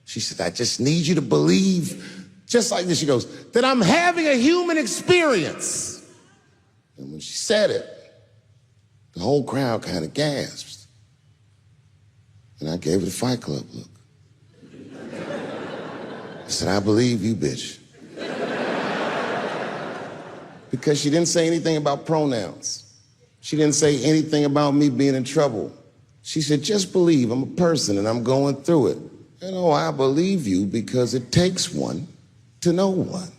She said, "I just need you to believe," just like this, she goes, "that I'm having a human experience." And when she said it, the whole crowd kind of gasped. And I gave her the Fight Club look. I said, "I believe you, bitch." Because she didn't say anything about pronouns. She didn't say anything about me being in trouble. She said, "Just believe I'm a person and I'm going through it." And oh, I believe you because it takes one to know one.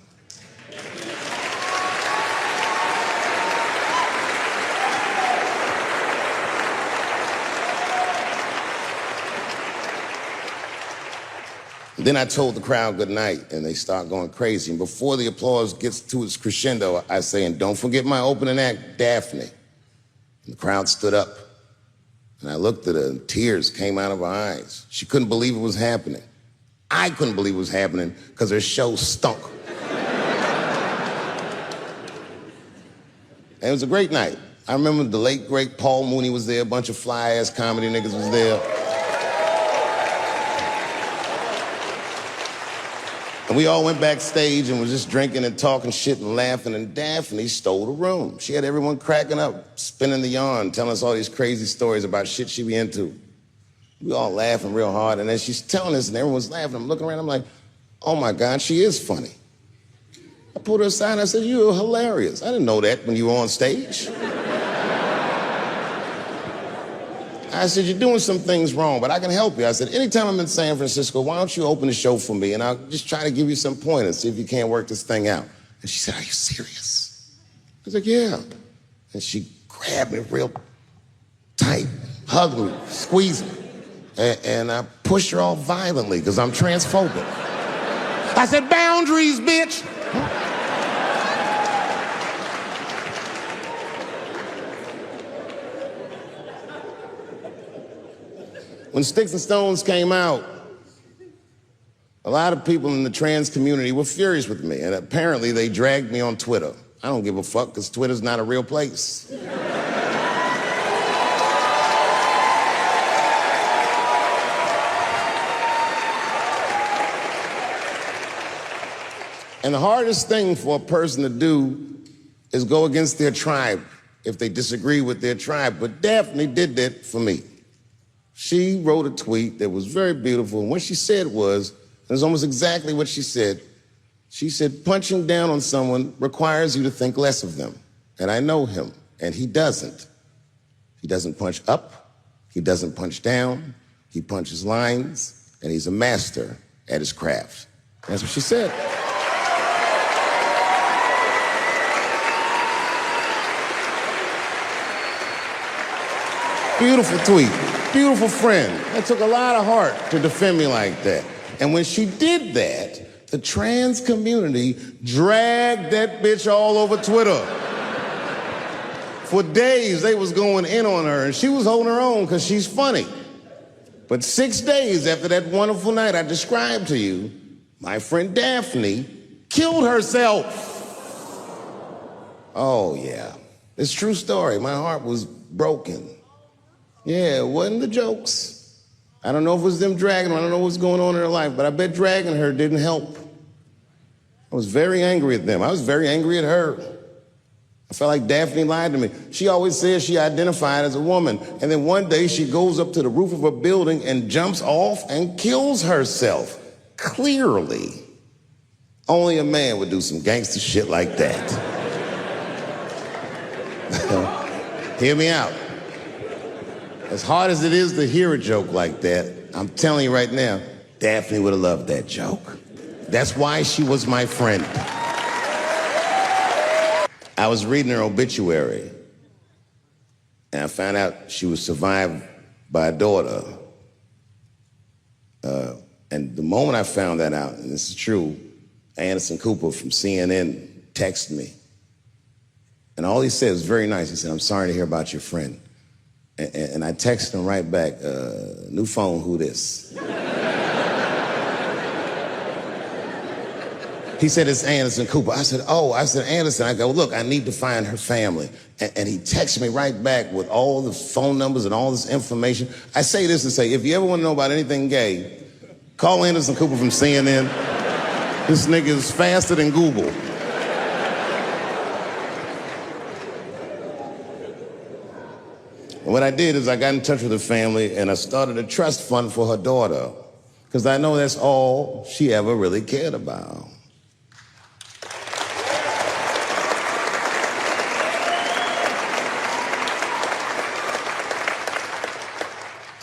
Then I told the crowd good night, and they start going crazy. And before the applause gets to its crescendo, I say, "And don't forget my opening act, Daphne." And the crowd stood up, and I looked at her, and tears came out of her eyes. She couldn't believe it was happening. I couldn't believe it was happening because her show stunk. And it was a great night. I remember the late, great Paul Mooney was there, a bunch of fly-ass comedy niggas was there. And we all went backstage and was just drinking and talking shit and laughing, and Daphne stole the room. She had everyone cracking up, spinning the yarn, telling us all these crazy stories about shit she be into. We all laughing real hard, and as she's telling us and everyone's laughing, I'm looking around, I'm like, "Oh my God, she is funny." I pulled her aside and I said, "You're hilarious. I didn't know that when you were on stage." I said, "You're doing some things wrong, but I can help you." I said, "Anytime I'm in San Francisco, why don't you open the show for me, and I'll just try to give you some pointers, see if you can't work this thing out." And she said, "Are you serious?" I was like, "Yeah." And she grabbed me real tight, hugged me, squeezed me, and I pushed her off violently because I'm transphobic. I said, "Boundaries, bitch." When Sticks and Stones came out, a lot of people in the trans community were furious with me, and apparently they dragged me on Twitter. I don't give a fuck, because Twitter's not a real place. And the hardest thing for a person to do is go against their tribe if they disagree with their tribe. But Daphne did that for me. She wrote a tweet that was very beautiful, and what she said was, it was almost exactly what she said. She said, "Punching down on someone requires you to think less of them. And I know him, and he doesn't. He doesn't punch up, he doesn't punch down, He punches lines, and he's a master at his craft. That's what she said. Beautiful tweet, beautiful friend. That took a lot of heart to defend me like that. And when she did that, the trans community dragged that bitch all over Twitter. For days, they was going in on her, and she was holding her own because she's funny. But 6 days after that wonderful night I described to you, my friend Daphne killed herself. Oh, yeah. It's a true story. My heart was broken. Yeah, it wasn't the jokes. I don't know if it was them dragging her. I don't know what's going on in her life, but I bet dragging her didn't help. I was very angry at them. I was very angry at her. I felt like Daphne lied to me. She always says she identified as a woman, and then one day she goes up to the roof of a building and jumps off and kills herself. Clearly, only a man would do some gangster shit like that. Hear me out. As hard as it is to hear a joke like that, I'm telling you right now, Daphne would have loved that joke. That's why she was my friend. I was reading her obituary, and I found out she was survived by a daughter. And the moment I found that out, and this is true, Anderson Cooper from CNN texted me. And all he said was very nice. He said, "I'm sorry to hear about your friend." And I texted him right back, "New phone, who this?" He said, "It's Anderson Cooper." I said, "Oh," I said, "Anderson." I go, "Look, I need to find her family." And he texted me right back with all the phone numbers and all this information. I say this to say, if you ever want to know about anything gay, call Anderson Cooper from CNN. This nigga is faster than Google. And what I did is I got in touch with her family and I started a trust fund for her daughter, because I know that's all she ever really cared about.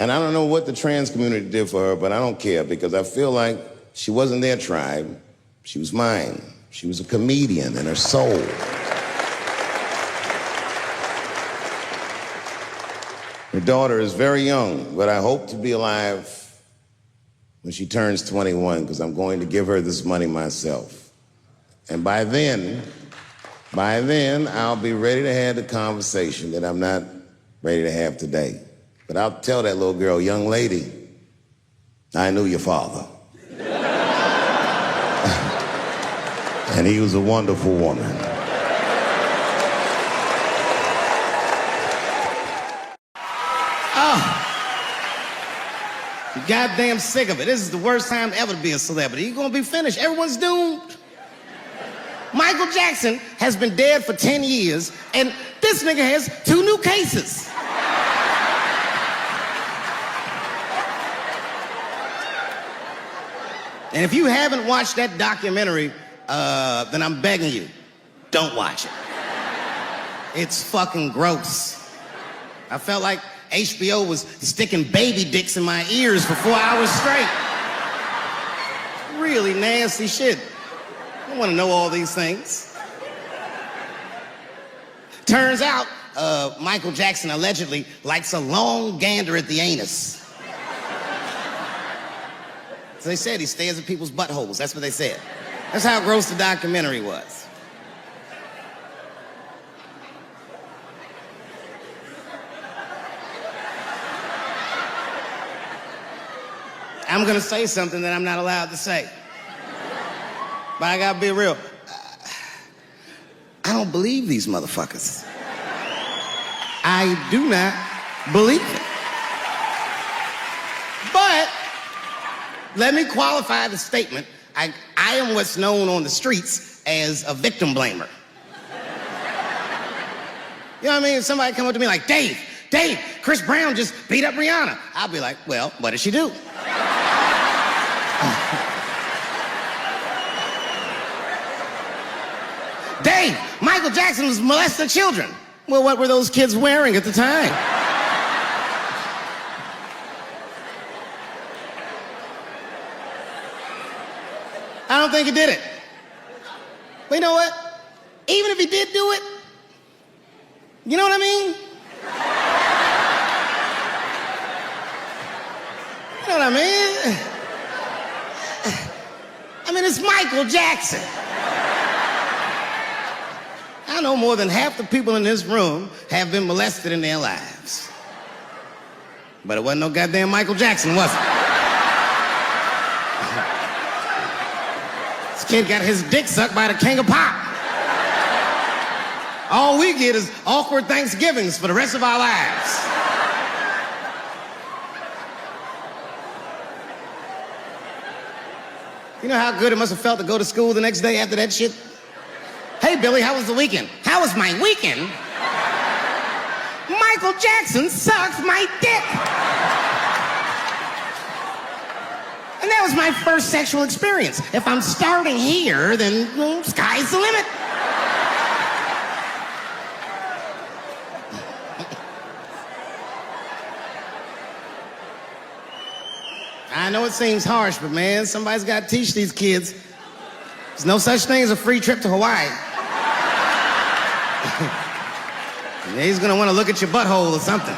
And I don't know what the trans community did for her, but I don't care, because I feel like she wasn't their tribe. She was mine. She was a comedian in her soul. Her daughter is very young, but I hope to be alive when she turns 21, because I'm going to give her this money myself. And by then, I'll be ready to have the conversation that I'm not ready to have today. But I'll tell that little girl, "Young lady, I knew your father. And he was a wonderful woman." Oh, I'm goddamn sick of it. This is the worst time ever to be a celebrity. You're gonna be finished. Everyone's doomed. Michael Jackson has been dead for 10 years, and this nigga has 2 new cases. And if you haven't watched that documentary, then I'm begging you, don't watch it. It's fucking gross. I felt like HBO was sticking baby dicks in my ears for 4 hours straight. Really nasty shit. I don't want to know all these things. Turns out, Michael Jackson allegedly likes a long gander at the anus. So they said he stares at people's buttholes. That's what they said. That's how gross the documentary was. I'm gonna say something that I'm not allowed to say. But I gotta be real. I don't believe these motherfuckers. I do not believe it. But let me qualify the statement. I am what's known on the streets as a victim blamer. You know what I mean? If somebody come up to me like, Dave, Chris Brown just beat up Rihanna. I'll be like, well, what did she do? Dave, Michael Jackson was molesting children. Well, what were those kids wearing at the time? I don't think he did it. But you know what? Even if he did do it, you know what I mean? You know what I mean? I mean, it's Michael Jackson. I know more than half the people in this room have been molested in their lives. But it wasn't no goddamn Michael Jackson, was it? This kid got his dick sucked by the king of pop. All we get is awkward Thanksgivings for the rest of our lives. You know how good it must have felt to go to school the next day after that shit? Hey, Billy, how was the weekend? How was my weekend? Michael Jackson sucked my dick. And that was my first sexual experience. If I'm starting here, then well, sky's the limit. I know it seems harsh, but man, somebody's got to teach these kids. There's no such thing as a free trip to Hawaii. He's gonna want to look at your butthole or something.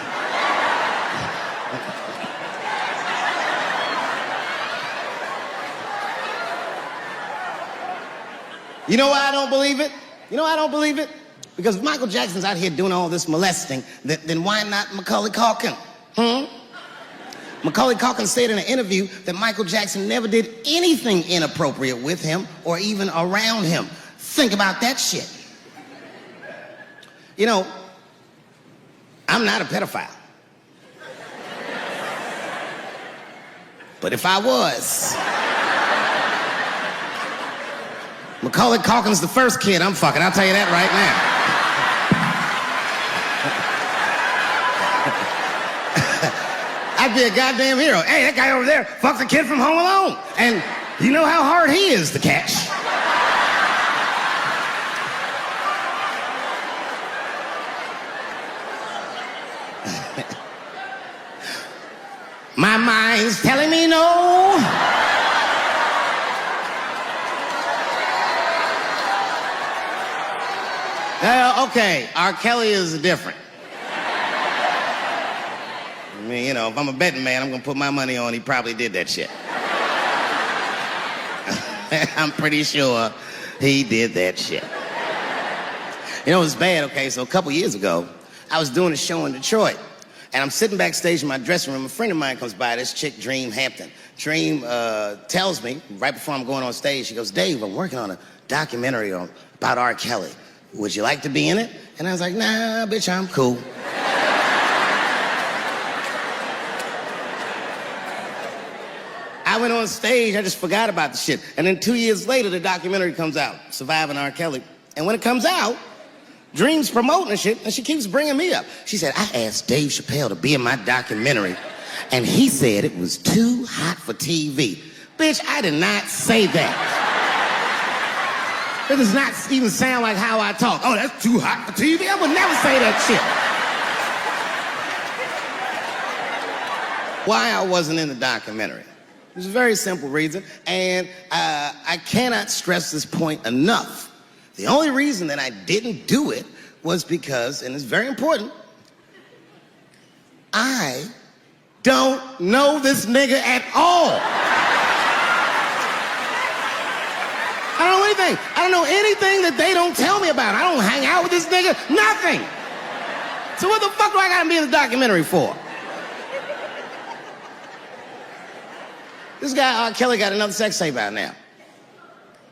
You know why I don't believe it? You know why I don't believe it? Because if Michael Jackson's out here doing all this molesting, then why not Macaulay Culkin? Macaulay Culkin said in an interview that Michael Jackson never did anything inappropriate with him or even around him. Think about that shit. You know, I'm not a pedophile. But if I was, Macaulay Culkin's the first kid I'm fucking, I'll tell you that right now. I'd be a goddamn hero. Hey, that guy over there fucks a kid from Home Alone. And you know how hard he is to catch. My mind's telling me no. Okay, R. Kelly is different. I mean, you know, if I'm a betting man, I'm gonna put my money on he probably did that shit. I'm pretty sure he did that shit. You know, it was bad, okay, so a couple years ago, I was doing a show in Detroit, and I'm sitting backstage in my dressing room. A friend of mine comes by, this chick, Dream Hampton. Dream tells me, right before I'm going on stage, she goes, Dave, I'm working on a documentary about R. Kelly. Would you like to be in it? And I was like, nah, bitch, I'm cool. I went on stage, I just forgot about the shit. And then 2 years later, the documentary comes out, Surviving R. Kelly. And when it comes out, Dream's promoting the shit, and she keeps bringing me up. She said, I asked Dave Chappelle to be in my documentary, and he said it was too hot for TV. Bitch, I did not say that. It does not even sound like how I talk. Oh, that's too hot for TV? I would never say that shit. Why I wasn't in the documentary? There's a very simple reason, and I cannot stress this point enough. The only reason that I didn't do it was because, and it's very important, I don't know this nigga at all. I don't know anything. I don't know anything that they don't tell me about. I don't hang out with this nigga, nothing. So what the fuck do I gotta be in the documentary for? This guy, R. Kelly, got another sex tape out now.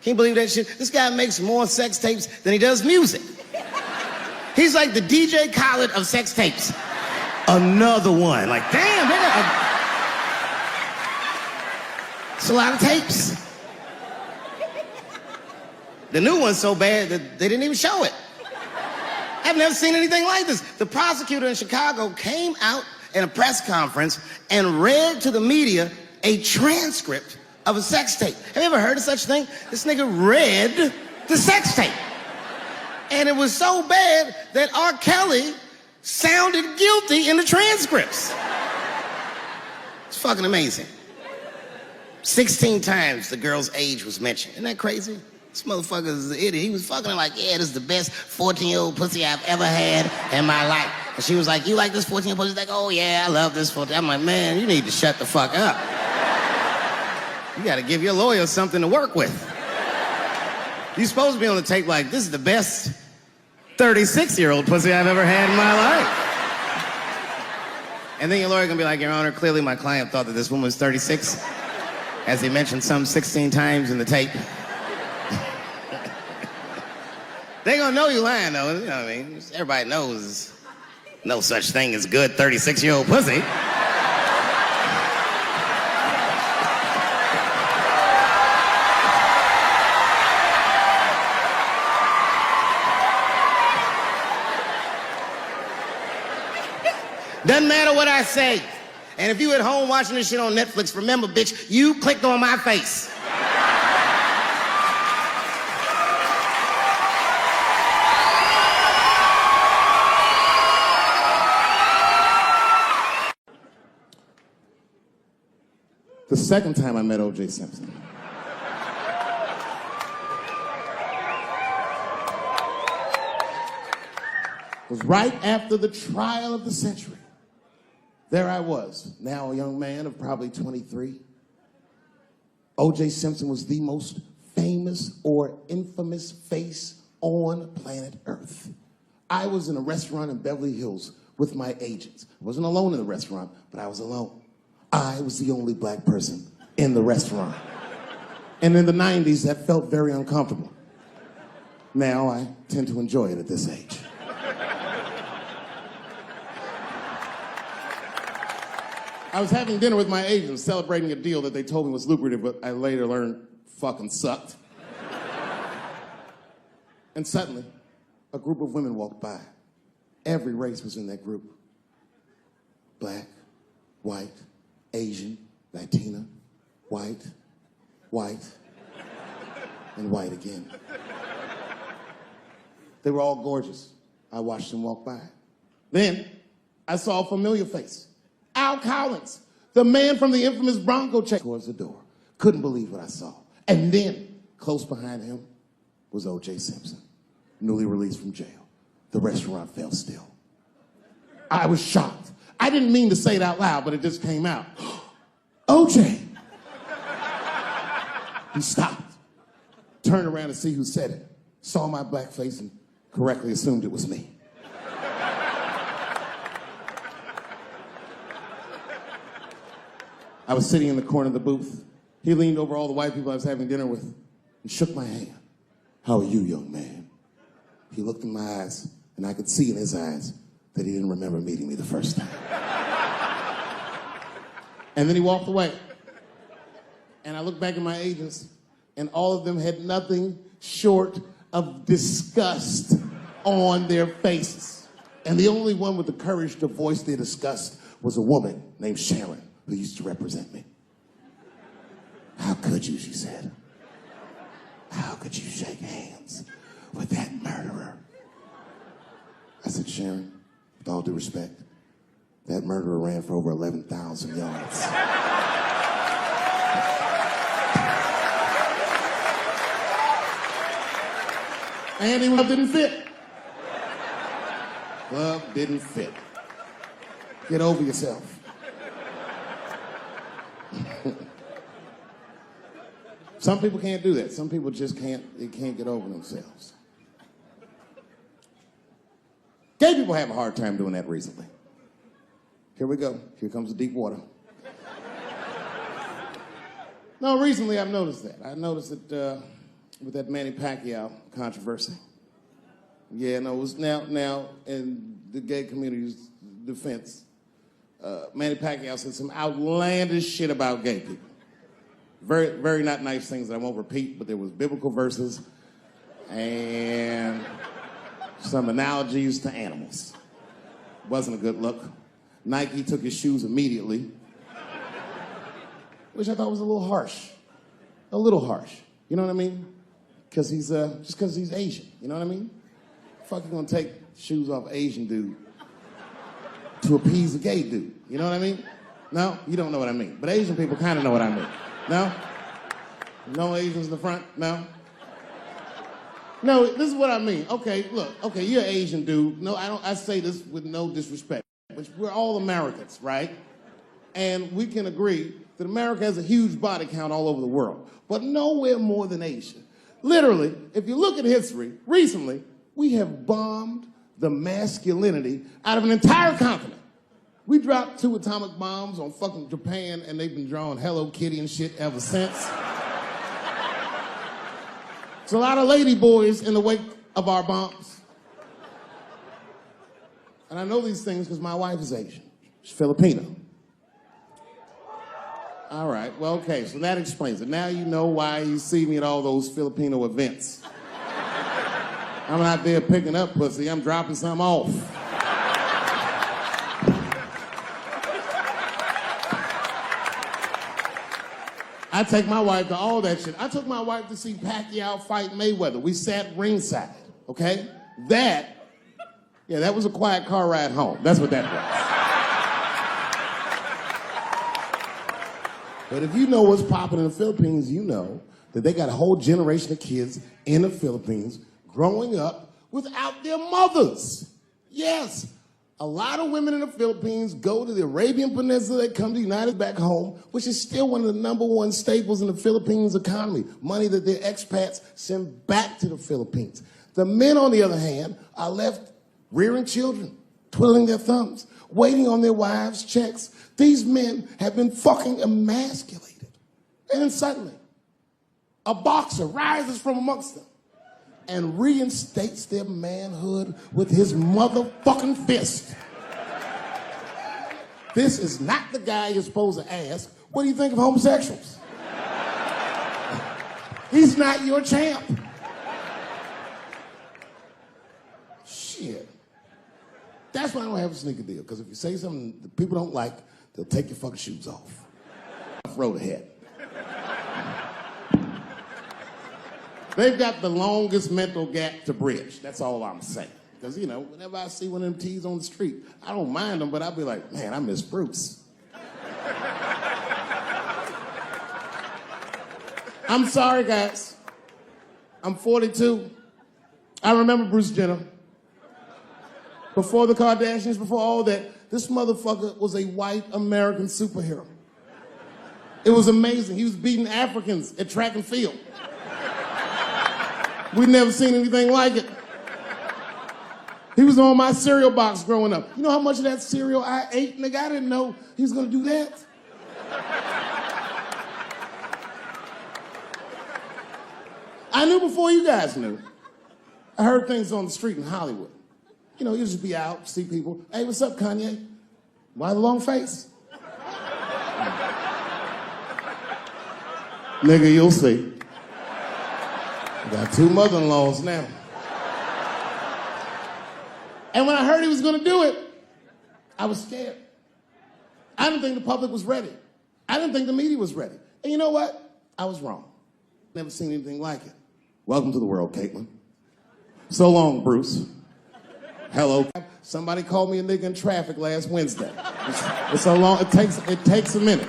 Can you believe that shit? This guy makes more sex tapes than he does music. He's like the DJ Khaled of sex tapes. Another one. Like, damn, nigga. It's a lot of tapes. The new one's so bad that they didn't even show it. I've never seen anything like this. The prosecutor in Chicago came out in a press conference and read to the media a transcript of a sex tape. Have you ever heard of such thing? This nigga read the sex tape. And it was so bad that R. Kelly sounded guilty in the transcripts. It's fucking amazing. 16 times the girl's age was mentioned. Isn't that crazy? This motherfucker is an idiot. He was fucking her like, yeah, this is the best 14-year-old pussy I've ever had in my life. And she was like, you like this 14-year-old pussy? He's like, oh yeah, I love this 14. I'm like, man, you need to shut the fuck up. You gotta give your lawyer something to work with. You're supposed to be on the tape like, this is the best 36-year-old pussy I've ever had in my life. And then your lawyer gonna be like, Your Honor, clearly my client thought that this woman was 36, as he mentioned some 16 times in the tape. They gonna know you lying though, you know what I mean? Everybody knows no such thing as good 36-year-old pussy. Doesn't matter what I say. And if you at home watching this shit on Netflix, remember, bitch, you clicked on my face. The second time I met O.J. Simpson, was right after the trial of the century. There I was, now a young man of probably 23. O.J. Simpson was the most famous or infamous face on planet Earth. I was in a restaurant in Beverly Hills with my agents. I wasn't alone in the restaurant, but I was alone. I was the only black person in the restaurant. And in the 90s, that felt very uncomfortable. Now I tend to enjoy it at this age. I was having dinner with my agents, celebrating a deal that they told me was lucrative, but I later learned fucking sucked. And suddenly, a group of women walked by. Every race was in that group. Black, white, Asian, Latina, white, and white again. They were all gorgeous. I watched them walk by. Then, I saw a familiar face. Al Collins, the man from the infamous Bronco check, towards the door. Couldn't believe what I saw. And then, close behind him, was O.J. Simpson, newly released from jail. The restaurant fell still. I was shocked. I didn't mean to say it out loud, but it just came out. O.J. He stopped, turned around to see who said it, saw my black face, and correctly assumed it was me. I was sitting in the corner of the booth. He leaned over all the white people I was having dinner with and shook my hand. How are you, young man? He looked in my eyes, and I could see in his eyes that he didn't remember meeting me the first time. And then he walked away. And I looked back at my agents, and all of them had nothing short of disgust on their faces. And the only one with the courage to voice their disgust was a woman named Sharon, who used to represent me. How could you, she said. How could you shake hands with that murderer? I said, Sharon, with all due respect, that murderer ran for over 11,000 yards. And he didn't fit. Glove didn't fit. Get over yourself. Some people can't do that. Some people just can't get over themselves. Gay people have a hard time doing that recently. Here we go. Here comes the deep water. No, recently I've noticed that. I noticed it with that Manny Pacquiao controversy. Yeah, no, it was now in the gay community's defense, Manny Pacquiao said some outlandish shit about gay people. Very, very not nice things that I won't repeat, but there was biblical verses and some analogies to animals. Wasn't a good look. Nike took his shoes immediately, which I thought was a little harsh. A little harsh. You know what I mean? Because he's, just because he's Asian. You know what I mean? Fuck, you gonna take shoes off Asian dude to appease a gay dude. You know what I mean? No, you don't know what I mean. But Asian people kind of know what I mean. No? No Asians in the front? No? No, this is what I mean. Okay, look, okay, you're an Asian dude. No, I say this with no disrespect, but we're all Americans, right? And we can agree that America has a huge body count all over the world, but nowhere more than Asia. Literally, if you look at history, recently, we have bombed the masculinity out of an entire continent. We dropped 2 atomic bombs on fucking Japan, and they've been drawing Hello Kitty and shit ever since. There's a lot of lady boys in the wake of our bombs. And I know these things because my wife is Asian. She's Filipino. All right, well, okay, so that explains it. Now you know why you see me at all those Filipino events. I'm out there picking up pussy, I'm dropping some off. I take my wife to all that shit. I took my wife to see Pacquiao fight Mayweather. We sat ringside, okay? That was a quiet car ride home. That's what that was. But if you know what's popping in the Philippines, you know that they got a whole generation of kids in the Philippines growing up without their mothers. Yes. A lot of women in the Philippines go to the Arabian Peninsula, they come to the United back home, which is still one of the #1 staples in the Philippines economy, money that their expats send back to the Philippines. The men, on the other hand, are left rearing children, twiddling their thumbs, waiting on their wives' checks. These men have been fucking emasculated. And then suddenly, a boxer rises from amongst them and reinstates their manhood with his motherfucking fist. This is not the guy you're supposed to ask, what do you think of homosexuals? He's not your champ. Shit. That's why I don't have a sneaker deal, because if you say something that people don't like, they'll take your fucking shoes off. Throw the hat. They've got the longest mental gap to bridge. That's all I'm saying. Because, you know, whenever I see one of them T's on the street, I don't mind them, but I'll be like, man, I miss Bruce. I'm sorry, guys. I'm 42. I remember Bruce Jenner. Before the Kardashians, before all that, this motherfucker was a white American superhero. It was amazing. He was beating Africans at track and field. We'd never seen anything like it. He was on my cereal box growing up. You know how much of that cereal I ate, nigga? I didn't know he was gonna do that. I knew before you guys knew. I heard things on the street in Hollywood. You know, you just be out, see people. Hey, what's up, Kanye? Why the long face? Nigga, you'll see. I got 2 mother-in-laws now. And when I heard he was gonna do it, I was scared. I didn't think the public was ready. I didn't think the media was ready. And you know what? I was wrong. Never seen anything like it. Welcome to the world, Caitlin. So long, Bruce. Hello. Somebody called me a nigga in traffic last Wednesday. It's so long, it takes a minute.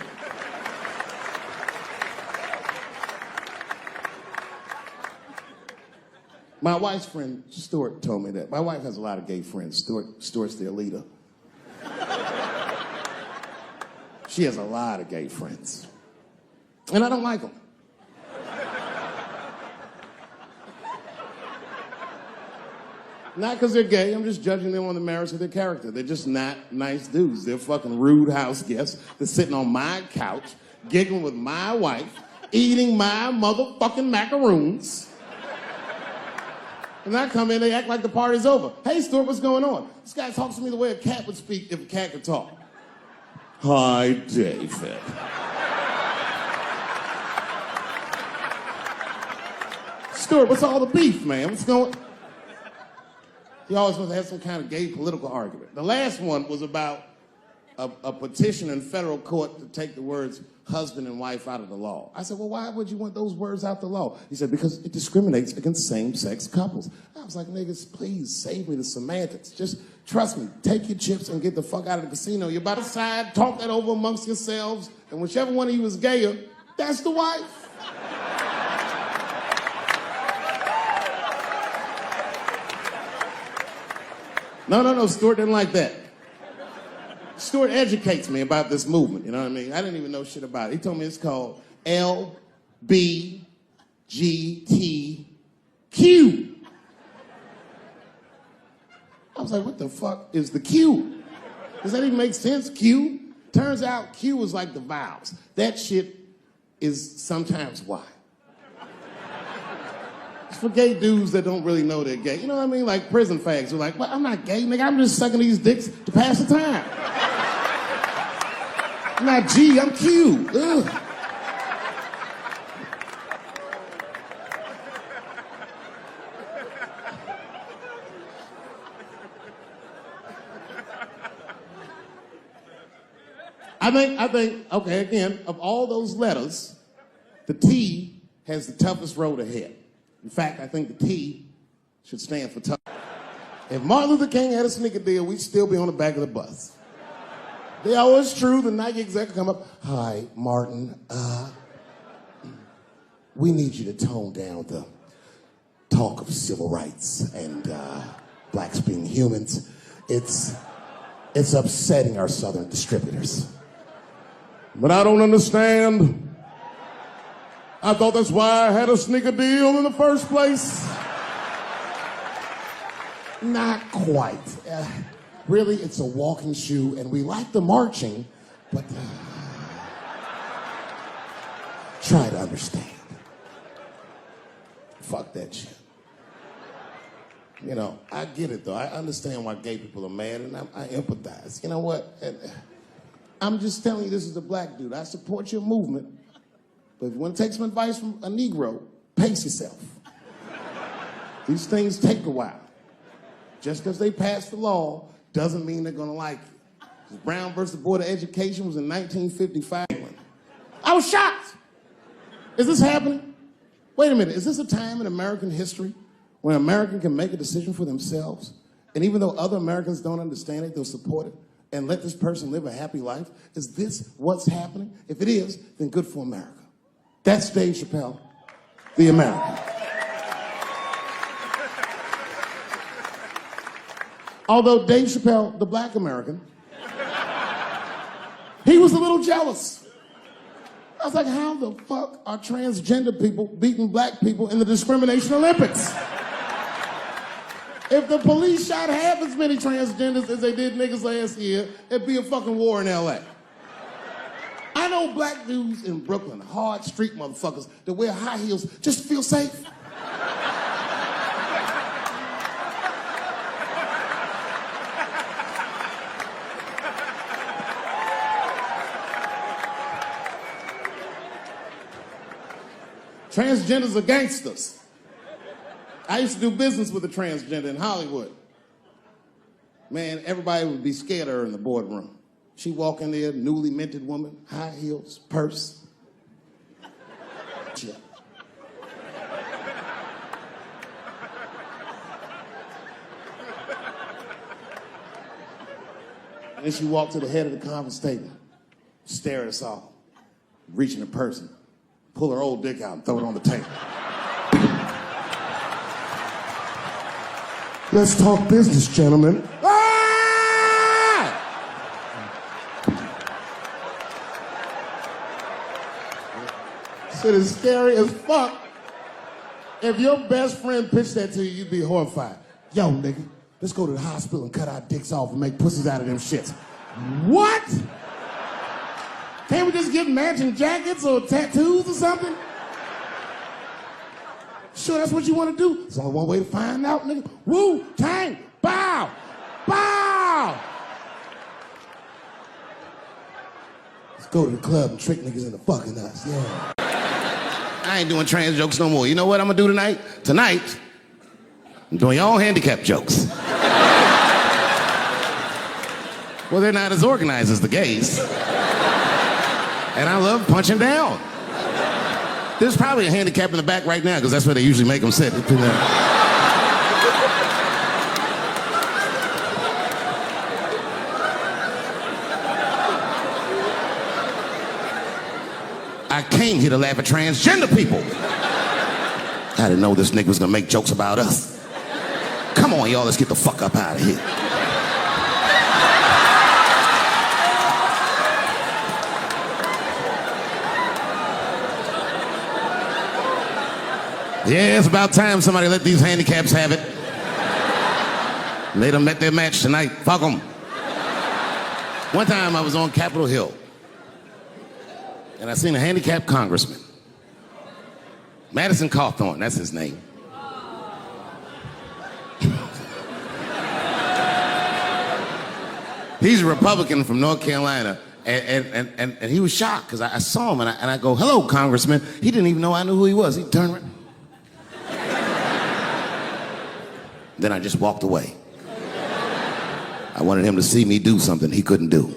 My wife's friend, Stuart, told me that. My wife has a lot of gay friends. Stuart's their leader. She has a lot of gay friends. And I don't like them. Not because they're gay, I'm just judging them on the merits of their character. They're just not nice dudes. They're fucking rude house guests. They're sitting on my couch, giggling with my wife, eating my motherfucking macaroons. And I come in, they act like the party's over. Hey, Stuart, what's going on? This guy talks to me the way a cat would speak if a cat could talk. Hi, David. Stuart, what's all the beef, man? What's going on? He always wants to have some kind of gay political argument. The last one was about a petition in federal court to take the words husband and wife out of the law. I said, well, why would you want those words out the law? He said, because it discriminates against same-sex couples. I was like, niggas, please save me the semantics. Just trust me, take your chips and get the fuck out of the casino. You're about to side, talk that over amongst yourselves, and whichever one of you is gayer, That's the wife. No, Stuart didn't like that. Stuart educates me about this movement, you know what I mean? I didn't even know shit about it. He told me it's called LBGTQ. I was like, what the fuck is the Q? Does that even make sense, Q? Turns out Q is like the vowels. That shit is sometimes Y. It's for gay dudes that don't really know they're gay. You know what I mean? Like prison fags who are like, well, I'm not gay, nigga. I'm just sucking these dicks to pass the time. I'm not G, I'm Q. Ugh. I think, okay, again, of all those letters, the T has the toughest road ahead. In fact, I think the T should stand for tough. If Martin Luther King had a sneaker deal, we'd still be on the back of the bus. They always true, the Nike exec come up, hi, Martin, we need you to tone down the talk of civil rights and blacks being humans. It's upsetting our southern distributors. But I don't understand. I thought that's why I had a sneaker deal in the first place. Not quite. Really, it's a walking shoe, and we like the marching, but try to understand. Fuck that shit. You know, I get it, though. I understand why gay people are mad, and I empathize. You know what? I'm just telling you, this is a black dude. I support your movement, but if you want to take some advice from a Negro, pace yourself. These things take a while. Just because they passed the law doesn't mean they're going to like it. Brown versus the Board of Education was in 1955. I was shocked. Is this happening? Wait a minute. Is this a time in American history when an American can make a decision for themselves? And even though other Americans don't understand it, they'll support it and let this person live a happy life? Is this what's happening? If it is, then good for America. That's Dave Chappelle, the American. Although Dave Chappelle, the black American, he was a little jealous. I was like, how the fuck are transgender people beating black people in the discrimination Olympics? If the police shot half as many transgenders as they did niggas last year, it'd be a fucking war in LA. I know black dudes in Brooklyn, hard street motherfuckers that wear high heels just to feel safe. Transgenders are gangsters. I used to do business with a transgender in Hollywood. Man, everybody would be scared of her in the boardroom. She'd walk in there, newly minted woman, high heels, purse. Yeah. And then she walked to the head of the conference table, stare at us all, reach in her purse and pull her old dick out and throw it on the table. Let's talk business, gentlemen. Ah! Shit is scary as fuck. If your best friend pitched that to you, you'd be horrified. Yo, nigga, let's go to the hospital and cut our dicks off and make pussies out of them shits. What? Can't we just get matching jackets or tattoos or something? Sure, that's what you want to do? There's only one way to find out, nigga. Wu-Tang, bow, bow. Let's go to the club and trick niggas into fucking us, yeah. I ain't doing trans jokes no more. You know what I'm gonna do tonight? Tonight, I'm doing your own handicap jokes. Well, they're not as organized as the gays. And I love punching down. There's probably a handicap in the back right now, because that's where they usually make them sit. I came came here to laugh at transgender people. I didn't know this nigga was gonna make jokes about us. Come on, y'all, let's get the fuck up out of here. Yeah, it's about time somebody let these handicaps have it. They done met their match tonight. Fuck them. One time I was on Capitol Hill, and I seen a handicapped congressman. Madison Cawthorn, that's his name. He's a Republican from North Carolina, and he was shocked because I saw him, and I go, hello, Congressman. He didn't even know I knew who he was. He turned around. Then I just walked away. I wanted him to see me do something he couldn't do.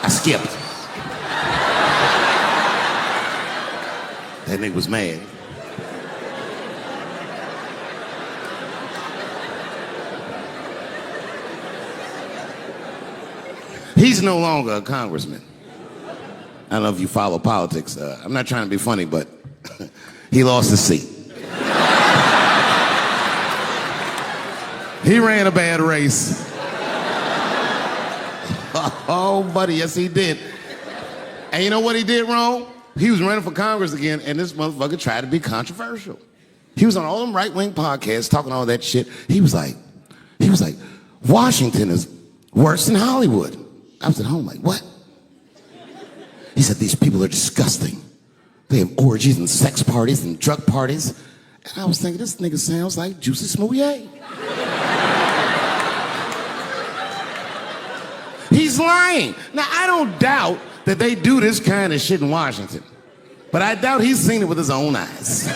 I skipped. That nigga was mad. He's no longer a congressman. I don't know if you follow politics. I'm not trying to be funny, but he lost his seat. He ran a bad race. Oh, buddy, yes, he did. And you know what he did wrong? He was running for Congress again, and this motherfucker tried to be controversial. He was on all them right-wing podcasts talking all that shit. He was like, Washington is worse than Hollywood. I was at home like, what? He said, these people are disgusting. They have orgies and sex parties and drug parties. And I was thinking, this nigga sounds like Juicy Smouye. He's lying. Now, I don't doubt that they do this kind of shit in Washington. But I doubt he's seen it with his own eyes.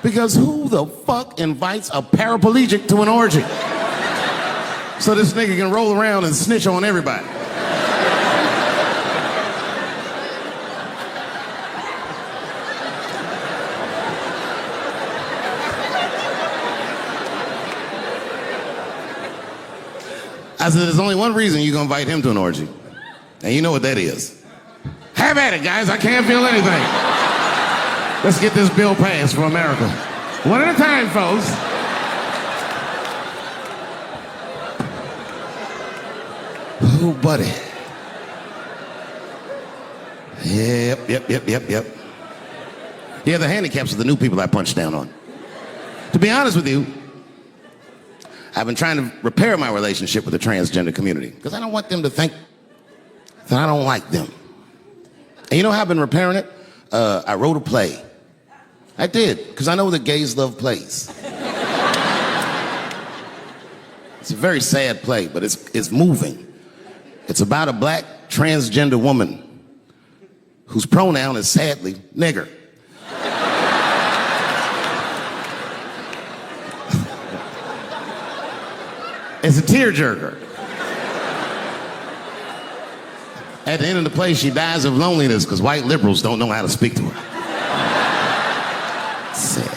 Because who the fuck invites a paraplegic to an orgy? So this nigga can roll around and snitch on everybody. I said, there's only one reason you're gonna invite him to an orgy. And you know what that is. Have at it, guys. I can't feel anything. Let's get this bill passed for America. One at a time, folks. Oh, buddy. Yep. Yeah, the handicaps are the new people I punch down on. To be honest with you, I've been trying to repair my relationship with the transgender community because I don't want them to think that I don't like them. And you know how I've been repairing it? I wrote a play. I did, because I know that gays love plays. It's a very sad play, but it's moving. It's about a black transgender woman whose pronoun is sadly nigger. It's a tearjerker. At the end of the play, she dies of loneliness because white liberals don't know how to speak to her. Sad.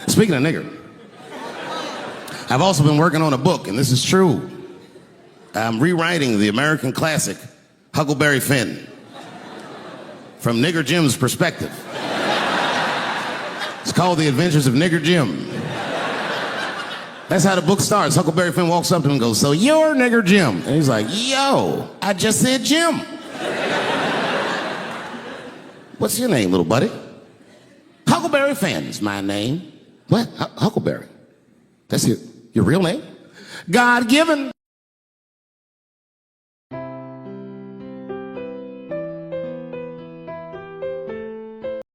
Speaking of nigger, I've also been working on a book, and this is true. I'm rewriting the American classic, Huckleberry Finn, from Nigger Jim's perspective. It's called The Adventures of Nigger Jim. That's how the book starts. Huckleberry Finn walks up to him and goes, so you're Nigger Jim. And he's like, yo, I just said Jim. What's your name, little buddy? Huckleberry Finn's my name. What? Huckleberry? That's your real name? God-given.